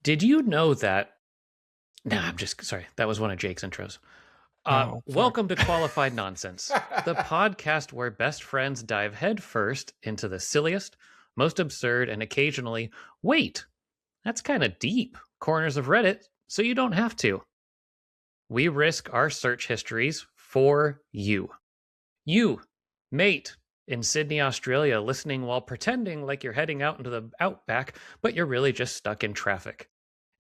Did you know that? Nah, I'm just sorry. That was one of Jake's intros. Welcome to Qualified Nonsense, the podcast where best friends dive headfirst into the silliest, most absurd, and occasionally, wait, that's kind of deep corners of Reddit, so you don't have to. We risk our search histories for you. You, mate, in Sydney, Australia, listening while pretending like you're heading out into the outback, but you're really just stuck in traffic.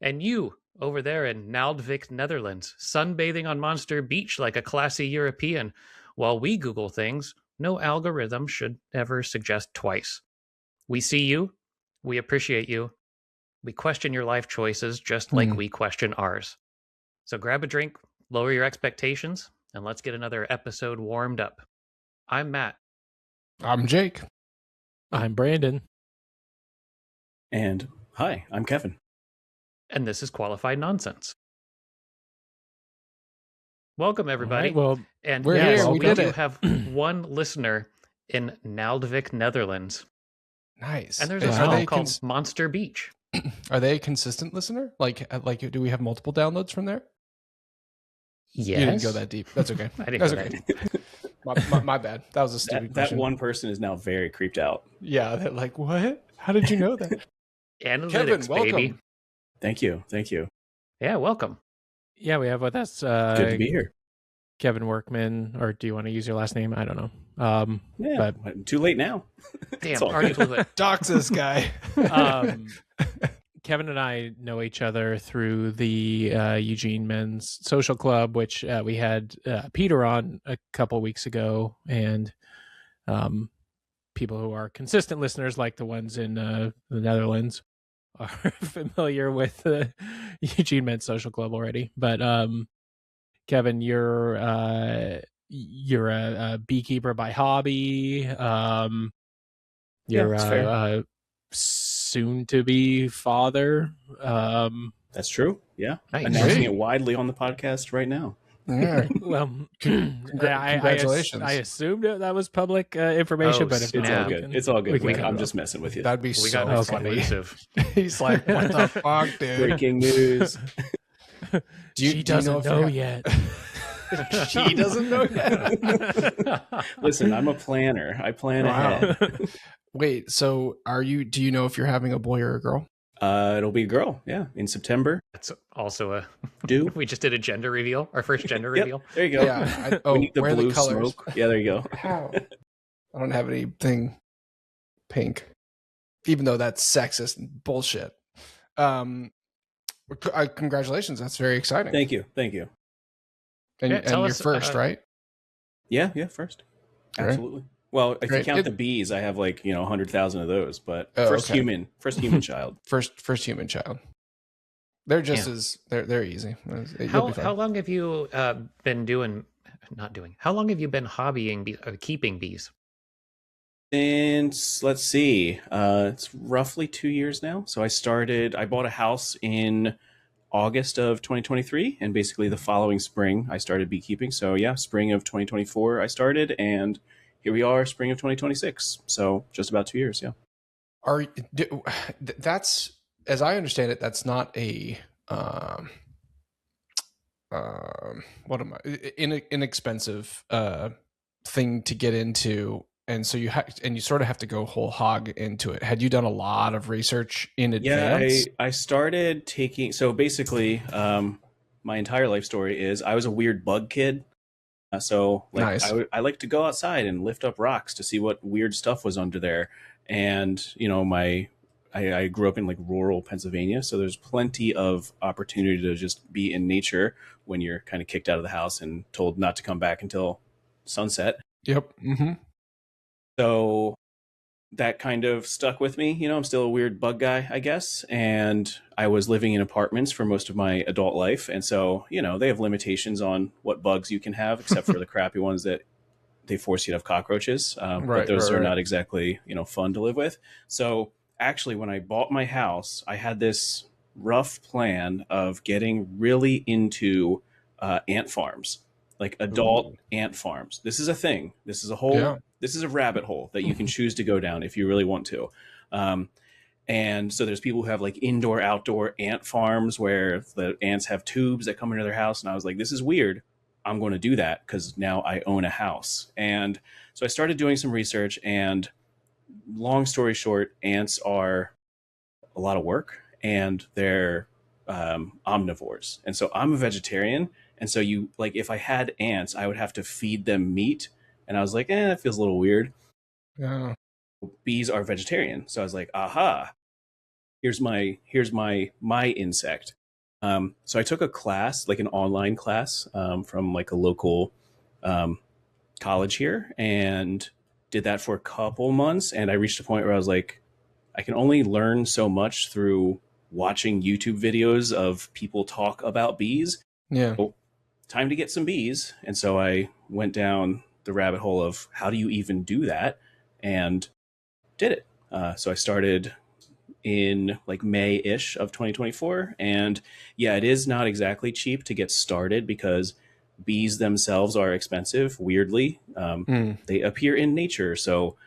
And you, over there in Naaldwijk, Netherlands, sunbathing on Monster Beach like a classy European. While we Google things, no algorithm should ever suggest twice. We see you, we appreciate you, we question your life choices just like we question ours. So grab a drink, lower your expectations, and let's get another episode warmed up. I'm Matt. I'm Jake. I'm Brandon. And hi, I'm Kevin. And this is Qualified Nonsense. Welcome, everybody. Right, well, and we're yes, here. we did do it. have one listener in Naaldwijk, Netherlands. Nice. And there's a Are song they called Monster Beach. Are they a consistent listener? Like, do we have multiple downloads from there? Yes. You didn't go that deep. That's okay. I didn't That's go okay. that deep. My bad. That was a stupid That question. one person is now very creeped out. Yeah, they're like, what? How did you know that? Analytics, Kevin, welcome. baby. Thank you. Thank you. Yeah, welcome. yeah, we have with us Good to be here. Kevin Workman, or do you want to use your last name? I don't know. Yeah, but too late now. Damn, It's all already good. told it. Dox this guy. Kevin and I know each other through the Eugene Men's Social Club, which we had Peter on a couple weeks ago, and people who are consistent listeners, like the ones in the Netherlands, are familiar with the Eugene Men's Social Club already. But Kevin, you're a beekeeper by hobby. You're that's fair. a soon-to-be father. That's true. Yeah. Nice. Announcing it widely on the podcast right now. Yeah. Well, Congratulations. I assumed that was public information, Oh, but if It's snap. all good. It's all good. we can- I'm just messing with you. That'd be We so got funny. exclusive. He's like, what the fuck, dude? Breaking news. she doesn't know yet. She doesn't know yet. Listen, I'm a planner. I plan ahead. Wait, so do you know if you're having a boy or a girl? It'll be a girl. Yeah, in September. That's also a. Do. We just did a gender reveal, our first gender Yep, reveal. there you go. Yeah. We need the where are blue the colors? smoke. Yeah, there you go. How? I don't have anything pink, even though that's sexist and bullshit. Congratulations. That's very exciting. Thank you. Thank you. And, Yeah, and tell you're us, first, right? Yeah, first. Great. Absolutely. Well, if Great. you count the bees, I have 100,000 of those. But Oh, first okay. human child. First human child. They're just they're easy. You'll be fine. How long have you been how long have you been hobbying keeping bees? Since, let's see, it's roughly 2 years now. So I bought a house in August of 2023, and basically the following spring I started beekeeping. So yeah, spring of 2024 I started, and here we are, spring of 2026. So just about 2 years. Yeah. That's, as I understand it, that's not a inexpensive thing to get into, and so you sort of have to go whole hog into it. Had you done a lot of research in advance? Yeah, I started taking. So basically, my entire life story is I was a weird bug kid. Nice. I like to go outside and lift up rocks to see what weird stuff was under there. And I grew up in rural Pennsylvania, so there's plenty of opportunity to just be in nature when you're kind of kicked out of the house and told not to come back until sunset. Yep. Mm-hmm. So that kind of stuck with me. I'm still a weird bug guy, I guess. And I was living in apartments for most of my adult life. And so, they have limitations on what bugs you can have, except for the crappy ones that they force you to have cockroaches. But those are not exactly, fun to live with. So actually, when I bought my house, I had this rough plan of getting really into ant farms, like adult ant farms. This is a thing. This is a whole, this is a rabbit hole that you can choose to go down if you really want to. And so there's people who have like indoor, outdoor ant farms where the ants have tubes that come into their house. And I was like, this is weird. I'm going to do that because now I own a house. And so I started doing some research, and long story short, ants are a lot of work, and they're omnivores. And so I'm a vegetarian. And so you like, if I had ants, I would have to feed them meat. And I was like, that feels a little weird. Yeah. Bees are vegetarian. So I was like, aha, here's my insect. So I took a class, like an online class, from like a local college here, and did that for a couple months. And I reached a point where I was like, I can only learn so much through watching YouTube videos of people talk about bees. Yeah. So, time to get some bees. And so I went down the rabbit hole of how do you even do that, and did it. So I started in like May-ish of 2024. And yeah, it is not exactly cheap to get started because bees themselves are expensive, weirdly. They appear in nature. So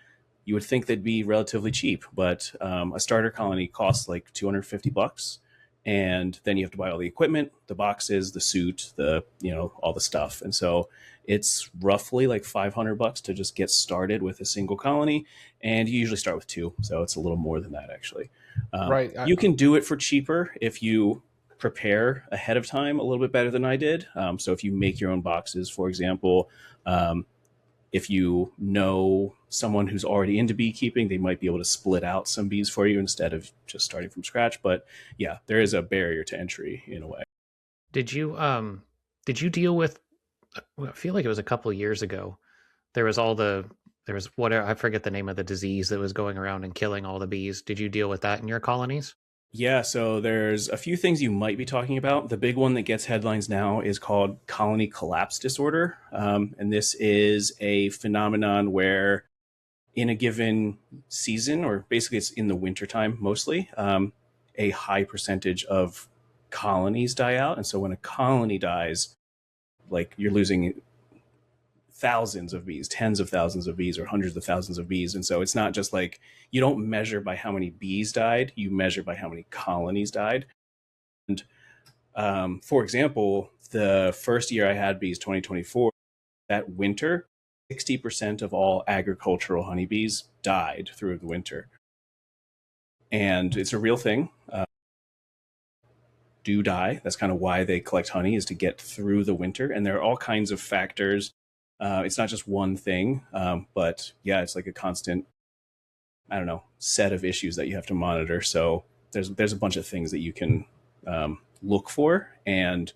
you would think they'd be relatively cheap, but a starter colony costs like $250. And then you have to buy all the equipment, the boxes, the suit, all the stuff. And so it's roughly like $500 to just get started with a single colony. And you usually start with 2. So it's a little more than that, actually. Right. You can do it for cheaper if you prepare ahead of time a little bit better than I did. So if you make your own boxes, for example, if you know someone who's already into beekeeping, they might be able to split out some bees for you instead of just starting from scratch. But yeah, there is a barrier to entry in a way. Did you deal with, I feel like it was a couple of years ago, there was whatever, I forget the name of the disease that was going around and killing all the bees. Did you deal with that in your colonies? Yeah, so there's a few things you might be talking about. The big one that gets headlines now is called colony collapse disorder. And this is a phenomenon where in a given season, or basically it's in the wintertime mostly, a high percentage of colonies die out. And so when a colony dies, like you're losing thousands of bees, tens of thousands of bees, or hundreds of thousands of bees. And so it's not just like, you don't measure by how many bees died, you measure by how many colonies died. And for example, the first year I had bees, 2024, that winter, 60% of all agricultural honeybees died through the winter. And it's a real thing. Do die. That's kind of why they collect honey, is to get through the winter. And there are all kinds of factors. It's not just one thing, but yeah, it's like a constant, set of issues that you have to monitor. So there's a bunch of things that you can look for, and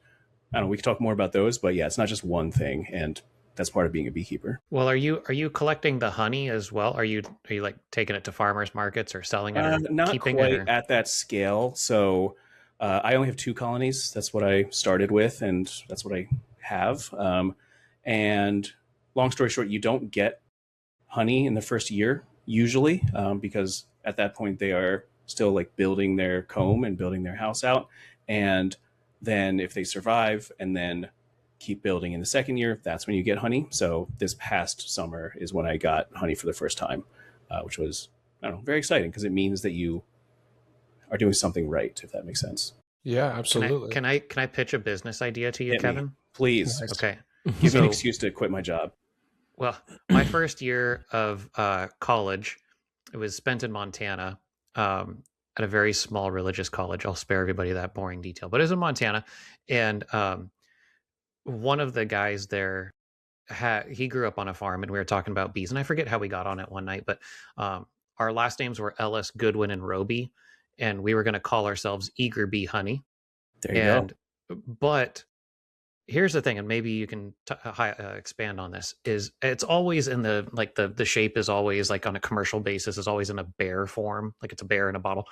we can talk more about those. But yeah, it's not just one thing, and that's part of being a beekeeper. Well, are you collecting the honey as well? Are you like taking it to farmers markets or selling it, or not keeping quite it, or... at that scale. So I only have 2 colonies. That's what I started with, and that's what I have. And long story short, you don't get honey in the first year usually, because at that point they are still like building their comb and building their house out. And then if they survive and then keep building in the second year, that's when you get honey. So this past summer is when I got honey for the first time, which was, very exciting, because it means that you are doing something right, if that makes sense. Yeah, absolutely. Can I pitch a business idea to you, Hit Kevin? Me, please. Nice. Okay. Give me an excuse to quit my job. Well, my first year of college, it was spent in Montana, at a very small religious college. I'll spare everybody that boring detail, but it was in Montana. And one of the guys there, he grew up on a farm, and we were talking about bees. And I forget how we got on it one night, but our last names were Ellis, Goodwin, and Roby. And we were going to call ourselves Eager Bee Honey. There you go. But here's the thing, and maybe you can expand on this, is it's always in the shape is always like on a commercial basis is always in a bear form, like it's a bear in a bottle.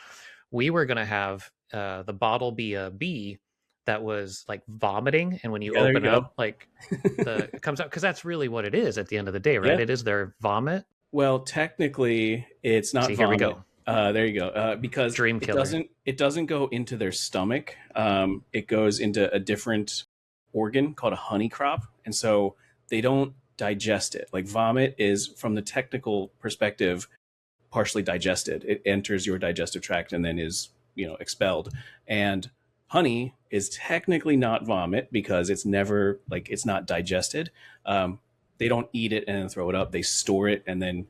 We were going to have the bottle be a bee that was like vomiting, and when you open up, like it comes out, because that's really what it is at the end of the day, right? Yeah. It is their vomit. Well, technically it's not vomit. Here we go. There you go. Because Dream killer. It doesn't go into their stomach. It goes into a different organ called a honey crop, and so they don't digest it. Like vomit is, from the technical perspective, partially digested. It enters your digestive tract and then is, expelled. And honey is technically not vomit because it's never it's not digested. They don't eat it and then throw it up. They store it and then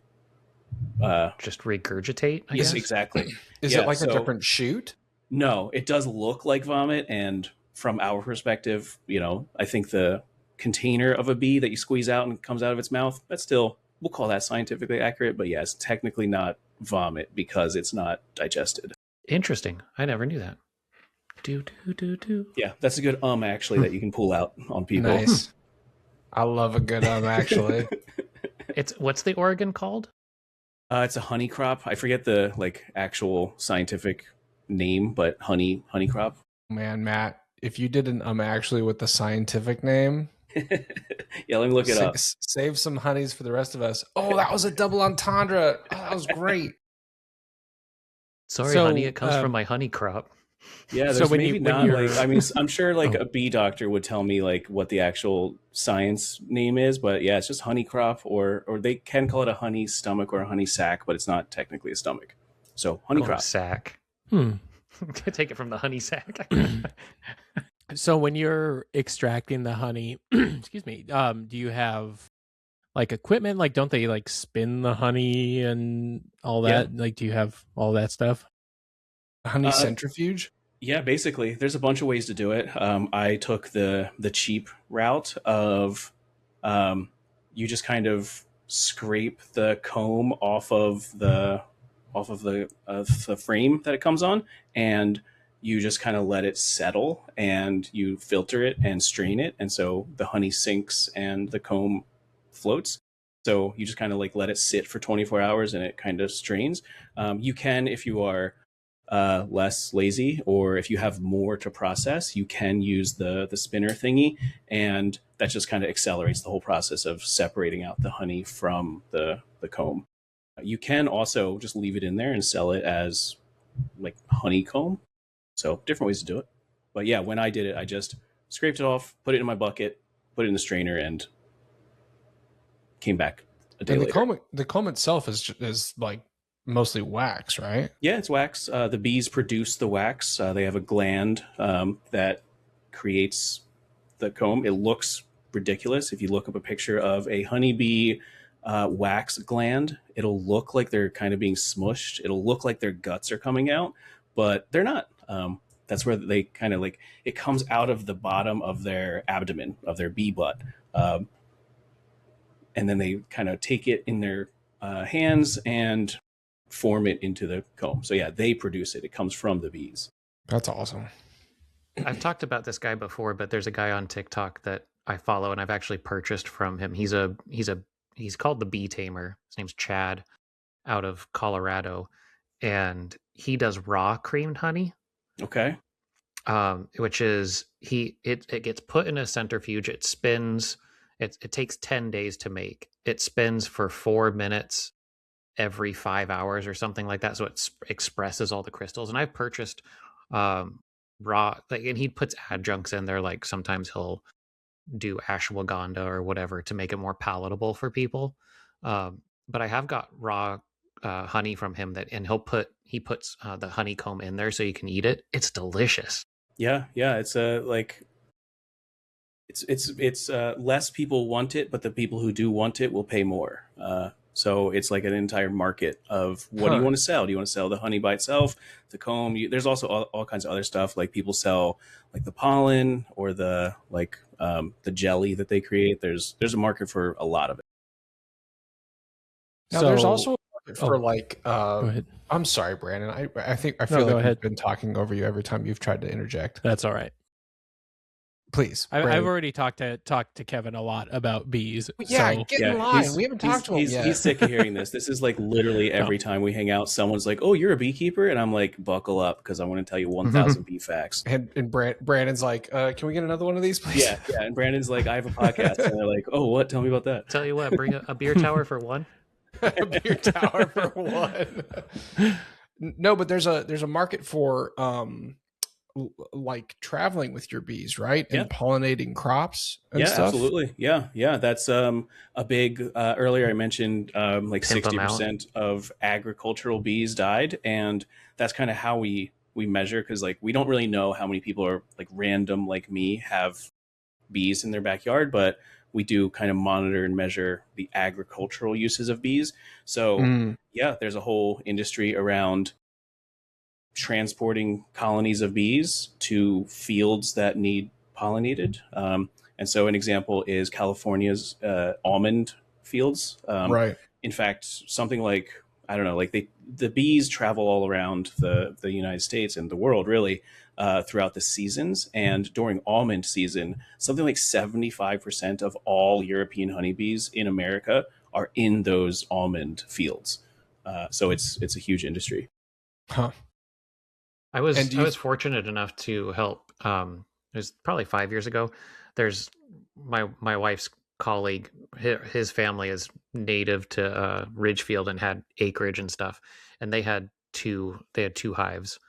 just regurgitate. I yes, guess? Exactly. Is it like a different shoot? No, it does look like vomit, and from our perspective, I think the container of a bee that you squeeze out and comes out of its mouth, that's still, we'll call that scientifically accurate, but yeah, it's technically not vomit because it's not digested. Interesting. I never knew that. Do. Yeah, that's a good actually that you can pull out on people. Nice. I love a good actually. What's the organ called? It's a honey crop. I forget the actual scientific name, but honey crop. Man, Matt, if you did an actually with the scientific name, yeah, let me look it up. Save some honeys for the rest of us. Oh, that was a double entendre. Oh, that was great. Sorry, honey, it comes from my honey crop. Yeah, there's I'm sure a bee doctor would tell me what the actual science name is, but yeah, it's just honey crop, or they can call it a honey stomach or a honey sac, but it's not technically a stomach. So honey crop sac. Take it from the honey sac. So when you're extracting the honey, excuse me, do you have equipment? Don't they spin the honey and all that? Yeah. Do you have all that stuff? Honey centrifuge? Yeah, basically. There's a bunch of ways to do it. I took the cheap route of you just kind of scrape the comb off of the frame that it comes on, and you just kind of let it settle, and you filter it and strain it, and so the honey sinks and the comb floats. So you just kind of let it sit for 24 hours and it kind of strains. You can, if you are less lazy, or if you have more to process, you can use the spinner thingy, and that just kind of accelerates the whole process of separating out the honey from the comb. You can also just leave it in there and sell it as honeycomb. So different ways to do it. But yeah, when I did it, I just scraped it off, put it in my bucket, put it in the strainer, and came back a day later. The comb itself is mostly wax, right? Yeah, it's wax. The bees produce the wax. They have a gland that creates the comb. It looks ridiculous. If you look up a picture of a honeybee wax gland, it'll look like they're kind of being smushed. It'll look like their guts are coming out, but they're not. That's where they kind of it comes out of the bottom of their abdomen, of their bee butt. And then they kind of take it in their hands and form it into the comb. So yeah, they produce it. It comes from the bees. That's awesome. I've talked about this guy before, but there's a guy on TikTok that I follow, and I've actually purchased from him. He's called the Bee Tamer. His name's Chad, out of Colorado, and he does raw creamed honey. Okay. Which is it gets put in a centrifuge. It spins. It takes 10 days to make. It spins for 4 minutes every 5 hours or something like that. So it expresses all the crystals. And I've purchased raw, and he puts adjuncts in there. Sometimes he'll do ashwagandha or whatever to make it more palatable for people. But I have got raw honey from him and he puts the honeycomb in there so you can eat it. It's delicious. Yeah. It's it's less people want it, but the people who do want it will pay more. So it's an entire market of what do you want to sell? Do you want to sell the honey by itself, the comb? There's also all kinds of other stuff. People sell the pollen or the jelly that they create. There's a market for a lot of it. Now there's also a market for go ahead. I'm sorry, Brandon. I feel like I've been talking over you every time you've tried to interject. That's all right. Please. I've already talked to Kevin a lot about bees. Yeah, get in line. We haven't talked to him yet. He's sick of hearing this. This is literally every time we hang out, someone's like, "Oh, you're a beekeeper," and I'm like, "Buckle up, because I want to tell you 1,000 bee facts." And Brandon's like, "Can we get another one of these, please?" Yeah. And Brandon's like, "I have a podcast," and they're like, "Oh, what? Tell me about that." Tell you what, bring a beer tower for one. A beer tower for one. No, but there's a market for like traveling with your bees, right? Yeah. And pollinating crops and Yeah, stuff. absolutely. Yeah. That's a big earlier I mentioned like Pimp 'em out. 60% of agricultural bees died, and that's kind of how we measure, because like we don't really know how many people are like random like me have bees in their backyard, but we do kind of monitor and measure the agricultural uses of bees. So yeah, there's a whole industry around transporting colonies of bees to fields that need pollinated. And so an example is California's almond fields. Right. In fact, something like, I don't know, like the bees travel all around the United States and the world really throughout the seasons. And during almond season, something like 75% of all European honeybees in America are in those almond fields. So it's a huge industry. Huh. I was fortunate enough to help. It was probably 5 years ago. There's my wife's colleague. His family is native to Ridgefield and had acreage and stuff, and they had two hives.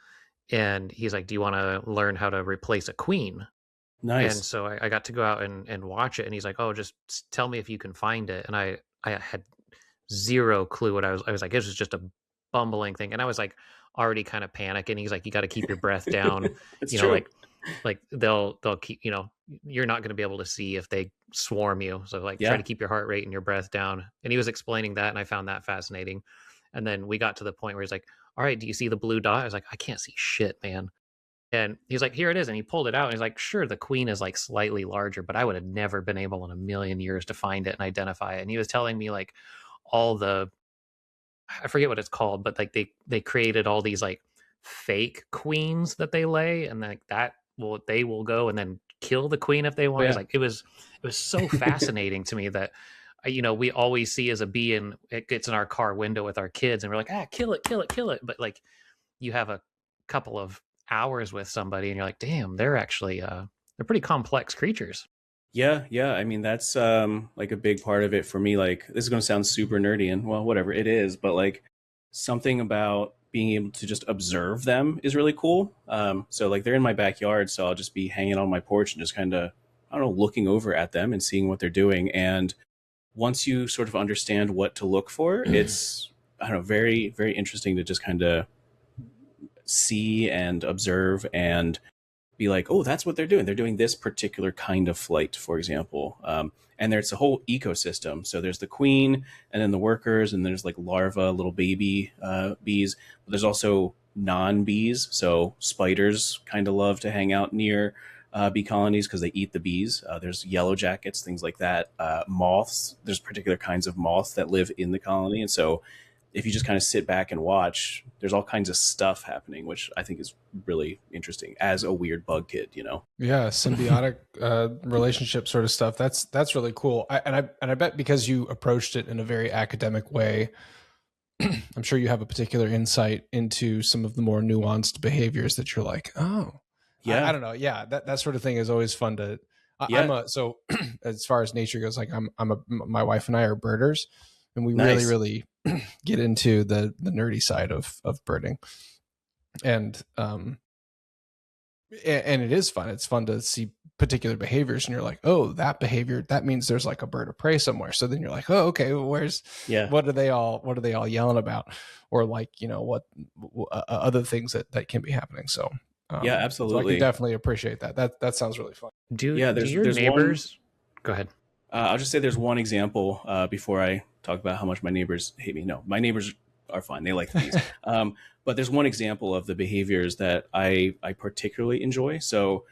And he's like, "Do you want to learn how to replace a queen?" And Nice. so I got to go out and watch it. And he's like, "Oh, just tell me if you can find it." And I had zero clue what I was like, this was just a bumbling thing. And I was like already kind of panicking. He's like, you got to keep your breath down. It's You know, true. like they'll keep, you're not going to be able to see if they swarm you. So like try Yeah. to keep your heart rate and your breath down. And he was explaining that, and I found that fascinating. And then we got to the point where he's like, all right, do you see the blue dot? I was like, I can't see shit, man. And he's like, here it is. And he pulled it out. And he's like, sure, the queen is like slightly larger, but I would have never been able in a million years to find it and identify it. And he was telling me like all the, I forget what it's called, but like they created all these like fake queens that they lay, and like they will go and then kill the queen if they want. Yeah. It's like it was so fascinating to me that we always see as a bee, and it gets in our car window with our kids, and we're like, kill it, kill it, kill it. But like you have a couple of hours with somebody, and you're like, damn, they're actually they're pretty complex creatures. Yeah. I mean, that's like a big part of it for me. Like, this is going to sound super nerdy, and well, whatever it is, but like something about being able to just observe them is really cool. So like they're in my backyard, so I'll just be hanging on my porch and just kind of, I don't know, looking over at them and seeing what they're doing. And once you sort of understand what to look for, it's, I don't know, very, very interesting to just kind of see and observe and be like, oh, that's what they're doing. They're doing this particular kind of flight, for example. And there's a whole ecosystem. So there's the queen, and then the workers, and there's like larvae, little baby bees. But there's also non-bees. So spiders kind of love to hang out near bee colonies because they eat the bees. There's yellow jackets, things like that. Moths. There's particular kinds of moths that live in the colony, and so if you just kind of sit back and watch, there's all kinds of stuff happening, which I think is really interesting as a weird bug kid, Yeah, symbiotic relationship sort of stuff. That's really cool. I bet because you approached it in a very academic way, I'm sure you have a particular insight into some of the more nuanced behaviors that you're like, oh, Yeah. I don't know. Yeah, that sort of thing is always fun to. Yeah. So as far as nature goes, like my wife and I are birders, and we Nice. really get into the nerdy side of birding, and it is fun. It's fun to see particular behaviors, and you're like, oh, that behavior, that means there's like a bird of prey somewhere. So then you're like, oh, okay, well, what are they all yelling about, or like, what other things that can be happening. So Yeah, so I absolutely. can definitely appreciate that. That sounds really fun. Do your neighbors? Go ahead. I'll just say there's one example before I talk about how much my neighbors hate me. No, my neighbors are fine. They like the bees. But there's one example of the behaviors that I particularly enjoy. So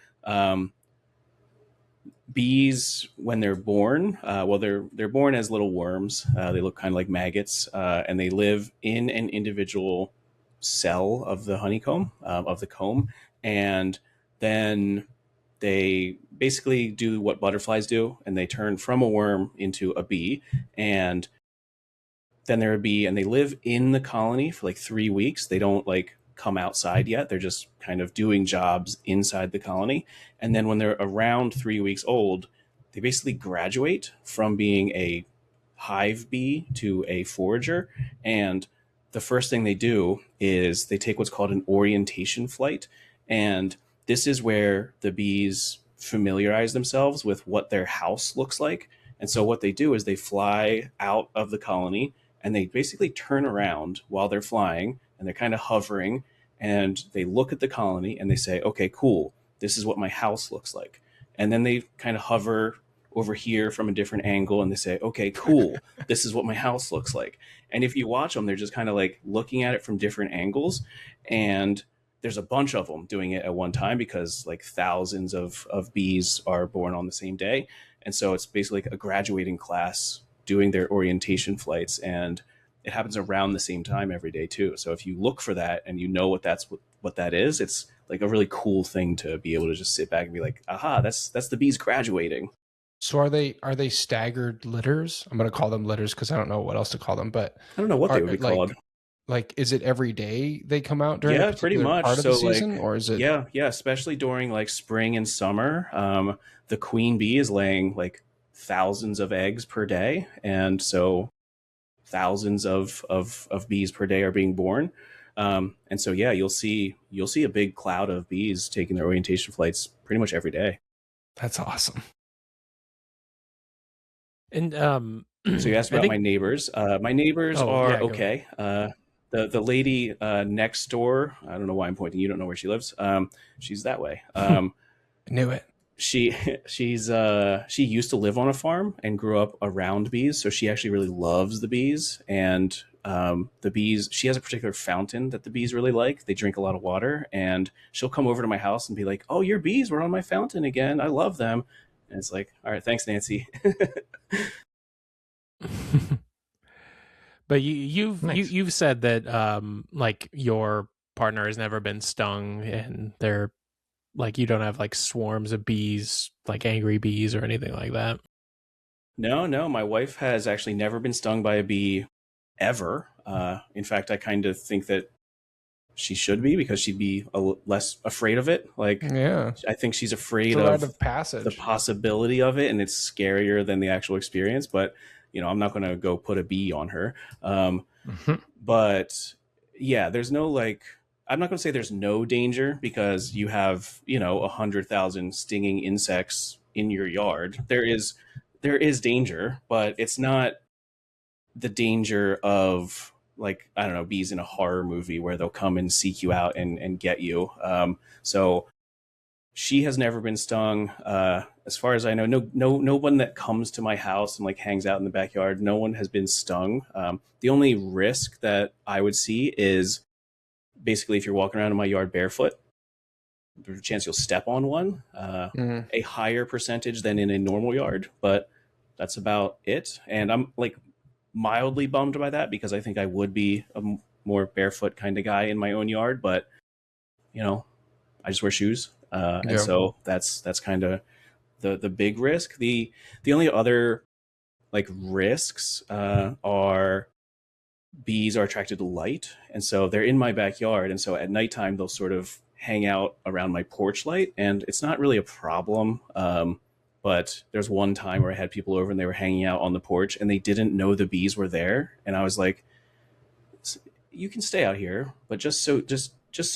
bees, when they're born, they're born as little worms. They look kind of like maggots, and they live in an individual cell of the honeycomb, of the comb, and then they basically do what butterflies do, and they turn from a worm into a bee, and then they're a bee, and they live in the colony for like 3 weeks. They don't like come outside yet. They're just kind of doing jobs inside the colony. And then when they're around 3 weeks old, they basically graduate from being a hive bee to a forager. And the first thing they do is they take what's called an orientation flight. And this is where the bees familiarize themselves with what their house looks like. And so what they do is they fly out of the colony and they basically turn around while they're flying and they're kind of hovering and they look at the colony and they say, okay, cool. This is what my house looks like. And then they kind of hover over here from a different angle and they say, okay, cool. This is what my house looks like. And if you watch them, they're just kind of like looking at it from different angles. And there's a bunch of them doing it at one time because like thousands of bees are born on the same day. And so it's basically like a graduating class doing their orientation flights. And it happens around the same time every day too. So if you look for that and you know what that is, it's like a really cool thing to be able to just sit back and be like, aha, that's the bees graduating. So are they staggered litters? I'm going to call them litters because I don't know what else to call them, but I don't know what they would be called. Like, is it every day they come out during a pretty much part of the season, or is it? Yeah, especially during like spring and summer. The queen bee is laying like thousands of eggs per day, and so thousands of bees per day are being born. And so you'll see a big cloud of bees taking their orientation flights pretty much every day. That's awesome. And so you asked about my neighbors. My neighbors are okay. The lady next door, I don't know why I'm pointing. You don't know where she lives. She's that way. Knew it. She used to live on a farm and grew up around bees, so she actually really loves the bees. And the bees, she has a particular fountain that the bees really like. They drink a lot of water, and she'll come over to my house and be like, "Oh, your bees were on my fountain again. I love them." And it's like, all right, thanks, Nancy. But you've said that like your partner has never been stung, and they're like, you don't have like swarms of bees, like angry bees or anything like that. No, my wife has actually never been stung by a bee ever. In fact, I kind of think that she should be, because she'd be less afraid of it. Like, I think she's afraid of passage, the possibility of it, and it's scarier than the actual experience. But I'm not going to go put a bee on her. But yeah, there's no like. I'm not going to say there's no danger, because you have 100,000 stinging insects in your yard. There is danger, but it's not the danger of, like, I don't know, bees in a horror movie where they'll come and seek you out and get you. So she has never been stung. As far as I know, no one that comes to my house and like hangs out in the backyard, no one has been stung. The only risk that I would see is basically if you're walking around in my yard barefoot, there's a chance you'll step on one, a higher percentage than in a normal yard, but that's about it. And I'm like mildly bummed by that, because I think I would be a more barefoot kind of guy in my own yard, but I just wear shoes. And so that's kind of the big risk. The only other like risks are bees are attracted to light, and so they're in my backyard, and so at nighttime they'll sort of hang out around my porch light, and it's not really a problem. But there's one time where I had people over and they were hanging out on the porch and they didn't know the bees were there, and I was like, "You can stay out here, but just so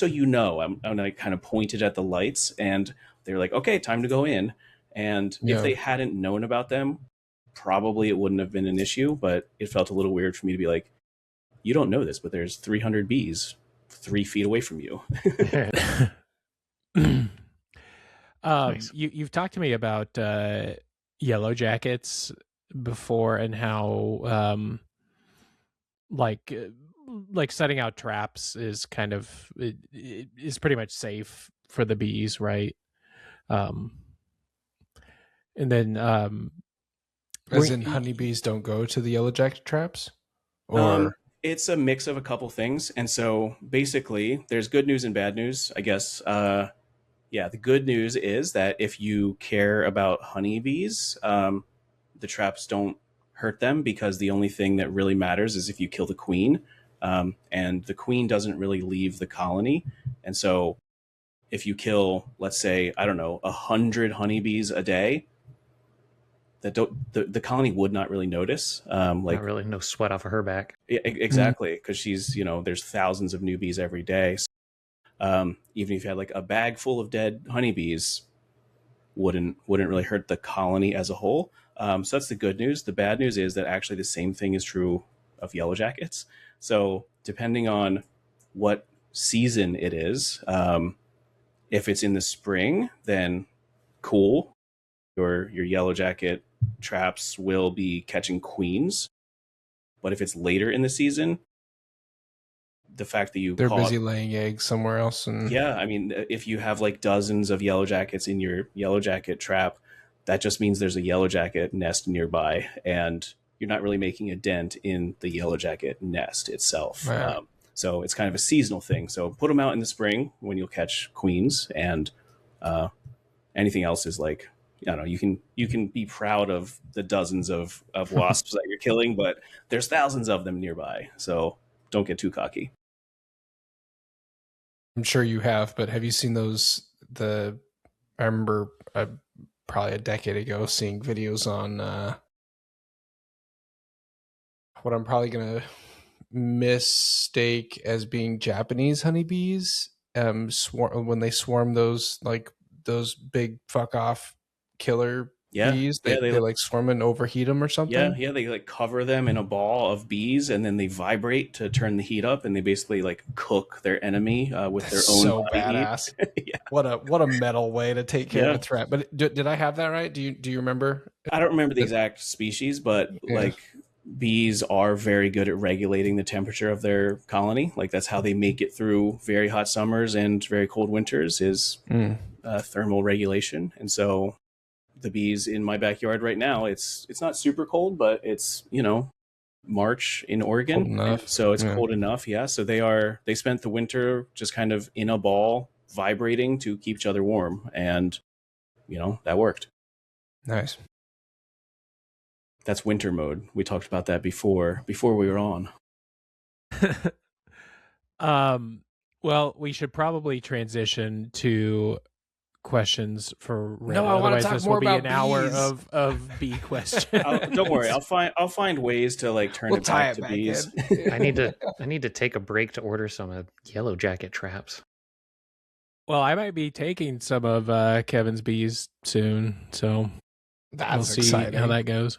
you know," and I kind of pointed at the lights, and they're like, "Okay, time to go in." And if they hadn't known about them, probably it wouldn't have been an issue, but it felt a little weird for me to be like, "You don't know this, but there's 300 bees 3 feet away from you." Nice. You've talked to me about yellow jackets before, and how like setting out traps is kind of is pretty much safe for the bees, right? And then as in honeybees don't go to the yellow jacket traps, or it's a mix of a couple things. And so basically there's good news and bad news, I guess. The good news is that if you care about honeybees, the traps don't hurt them, because the only thing that really matters is if you kill the queen. And the queen doesn't really leave the colony. And so if you kill, let's say, 100 honeybees a day, the colony would not really notice. Not really, no sweat off of her back. Exactly, because she's, there's thousands of newbies every day. Even if you had like a bag full of dead honeybees, wouldn't really hurt the colony as a whole. So that's the good news. The bad news is that actually the same thing is true of yellow jackets. So depending on what season it is, if it's in the spring, then cool. Your yellow jacket traps will be catching queens. But if it's later in the season, the fact that they're busy laying eggs somewhere else. And yeah, I mean, if you have like dozens of yellow jackets in your yellow jacket trap, that just means there's a yellow jacket nest nearby, and you're not really making a dent in the yellow jacket nest itself. Right. So it's kind of a seasonal thing. So put them out in the spring when you'll catch queens, and anything else is like, I don't know, you can be proud of the dozens of wasps that you're killing, but there's thousands of them nearby. So don't get too cocky. I'm sure you have, but have you seen I remember probably a decade ago seeing videos on what I'm probably going to mistake as being Japanese honeybees, when they swarm those big fuck off killer bees. They like swarm and overheat them or something. Yeah, they like cover them in a ball of bees, and then they vibrate to turn the heat up, and they basically like cook their enemy with their own so body badass. Yeah. What a metal way to take care of a threat. But did I have that right? Do you remember? I don't remember the exact species, but like bees are very good at regulating the temperature of their colony. Like that's how they make it through very hot summers and very cold winters is thermal regulation. And so the bees in my backyard right now, it's not super cold, but it's, March in Oregon. So it's cold enough. Yeah. So they spent the winter just kind of in a ball vibrating to keep each other warm. And, that worked. Nice. That's winter mode. We talked about that before we were on. Well, we should probably transition to questions for Reddit. No, I want to talk more about an hour of bee questions. Don't worry, I'll find ways to like turn it back to bees. I need to take a break to order some yellow jacket traps. Well, I might be taking some of Kevin's bees soon, so we'll see exciting. How that goes.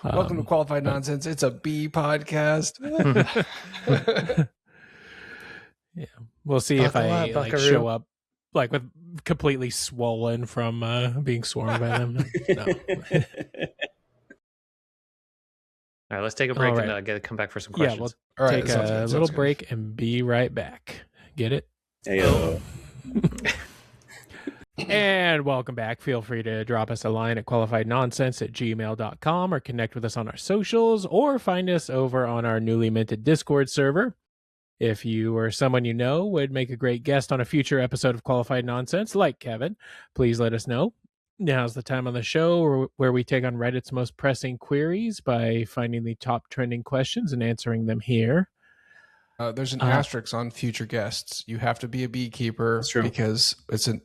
Welcome to Qualified Nonsense. It's a bee podcast. Yeah, we'll see if I show up like with completely swollen from being swarmed by them. No. All right, let's take a break and come back for some questions. Yeah, we'll take a little break and be right back. Get it? Hey, And welcome back. Feel free to drop us a line at qualifiednonsense@gmail.com or connect with us on our socials or find us over on our newly minted Discord server. If you or someone you know would make a great guest on a future episode of Qualified Nonsense, like Kevin, please let us know. Now's the time on the show where we take on Reddit's most pressing queries by finding the top trending questions and answering them here. There's an asterisk on future guests. You have to be a beekeeper because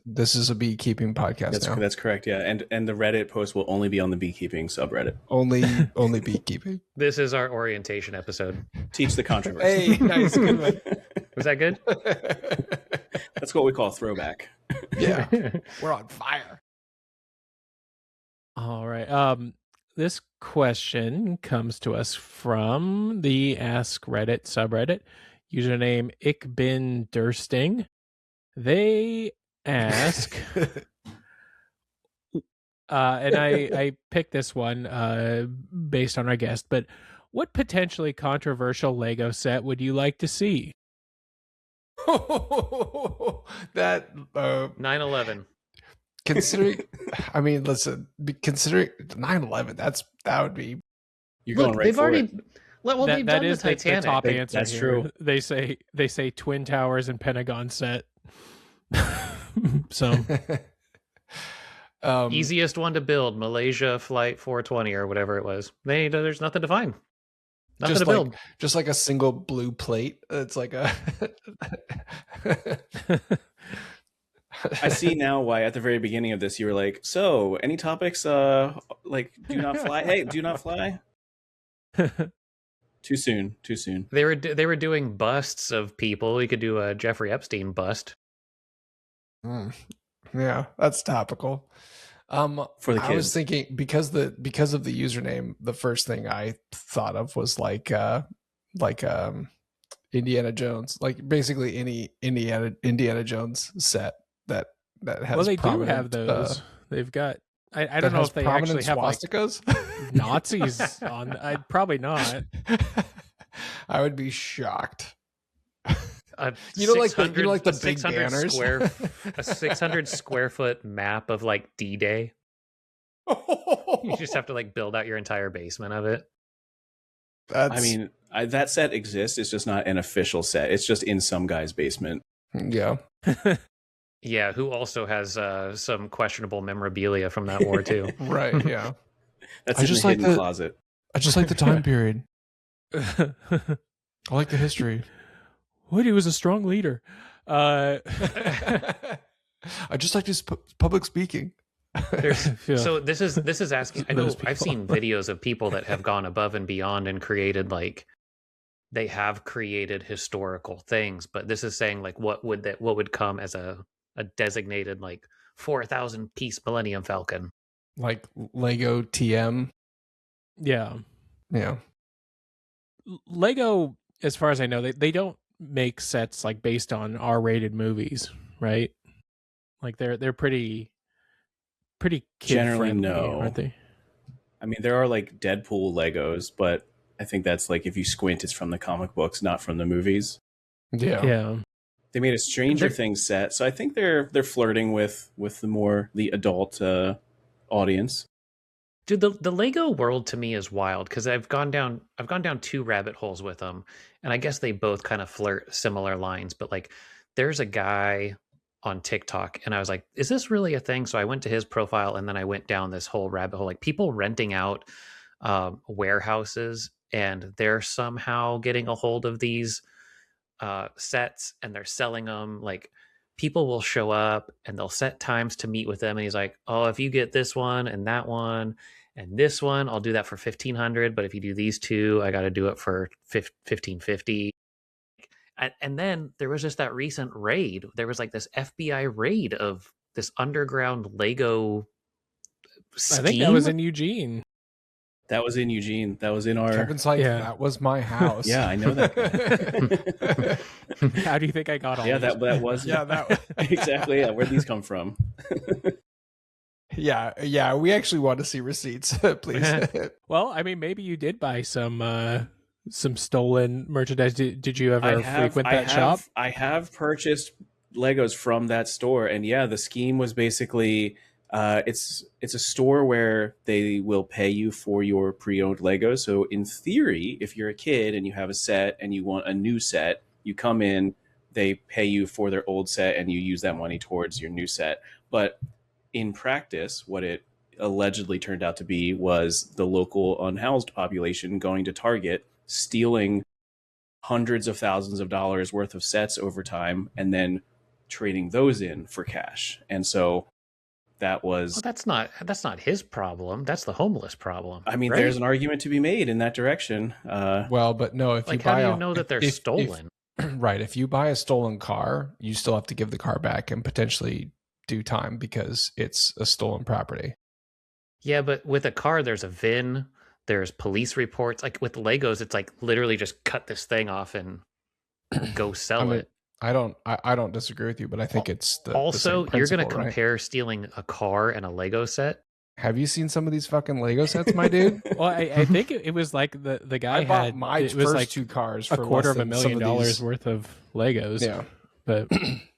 this is a beekeeping podcast now. That's correct. Yeah, and the Reddit post will only be on the beekeeping subreddit. Only beekeeping. This is our orientation episode. Teach the controversy. Hey, nice, good one. Was that good? That's what we call throwback. Yeah, we're on fire. All right. This question comes to us from the Ask Reddit subreddit. Username Ickbindursting. They ask, and I picked this one based on our guest, but what potentially controversial Lego set would you like to see? That 9/11. Considering 9/11, that would be. You're going right for it. Well, they've done the Titanic. The top answer. That's here. true. They say Twin Towers and Pentagon set. So easiest one to build, Malaysia Flight 420 or whatever it was. There's nothing to find. Nothing to build. Just like a single blue plate. It's like a. I see now why at the very beginning of this you were like, so any topics like do not fly? Hey, do not fly. Too soon. They were doing busts of people. We could do a Jeffrey Epstein bust. Yeah, that's topical. For the kids. I was thinking because of the username, the first thing I thought of was like Indiana Jones, like basically any Indiana Jones set that has. Well, they do have those. They've got. I don't know if they actually have swastikas, like Nazis on. I'd probably not. I would be shocked. You know, like the big 600 banners. A 600 square foot map of like D-Day. You just have to like build out your entire basement of it. I mean, that set exists. It's just not an official set. It's just in some guy's basement. Yeah. Yeah, who also has some questionable memorabilia from that war too. Right, yeah. That's in the hidden closet. I just like the time period. I like the history. What? He was a strong leader. I just like his public speaking. So this is asking. I know I've seen videos of people that have gone above and beyond and created like they have created historical things, but this is saying like what would come as a designated like 4,000 piece Millennium Falcon, like Lego TM. Yeah. Lego, as far as I know, they don't make sets like based on R-rated movies, right? Like they're pretty kid Generally, friendly, no. aren't they? I mean, there are like Deadpool Legos, but I think that's like if you squint, it's from the comic books, not from the movies. Yeah. They made a Stranger Things set, so I think they're flirting with the adult audience. Dude, the Lego world to me is wild because I've gone down 2 rabbit holes with them, and I guess they both kind of flirt similar lines. But like, there's a guy on TikTok, and I was like, "Is this really a thing?" So I went to his profile, and then I went down this whole rabbit hole, like people renting out warehouses, and they're somehow getting a hold of these sets, and they're selling them. Like, people will show up, and they'll set times to meet with them, and he's like, "Oh, if you get this one and that one." And this one, I'll do that for $1,500. But if you do these 2, I got to do it for $1,550. And then there was just that recent raid. There was like this FBI raid of this underground Lego scheme. I think that was in Eugene. That was in Eugene. That was in our. Kevin's like, that was my house. Yeah, I know that. How do you think I got all? Yeah, these? that was. Yeah, that exactly. Yeah, where'd these come from? Yeah. We actually want to see receipts, please. Well, I mean, maybe you did buy some stolen merchandise. Did you ever frequent that shop? I have purchased Legos from that store, and yeah, the scheme was basically it's a store where they will pay you for your pre-owned Legos. So in theory, if you're a kid and you have a set and you want a new set, you come in, they pay you for their old set, and you use that money towards your new set. But in practice, what it allegedly turned out to be was the local unhoused population going to Target, stealing hundreds of thousands of dollars worth of sets over time, and then trading those in for cash. And so that was... Well, that's not his problem. That's the homeless problem. I mean, right? There's an argument to be made in that direction. Well, but no, if like, you buy... how do you know that they're stolen? Right. If you buy a stolen car, you still have to give the car back and potentially do time because it's a stolen property. Yeah, but with a car, there's a VIN, there's police reports. Like with Legos, it's like literally just cut this thing off and go sell it. I don't disagree with you, but I think it's the also the same you're going to right? compare stealing a car and a Lego set. Have you seen some of these fucking Lego sets, my dude? Well, I think it was like the guy bought my it was first like 2 cars for $250,000 these... worth of Legos. Yeah, but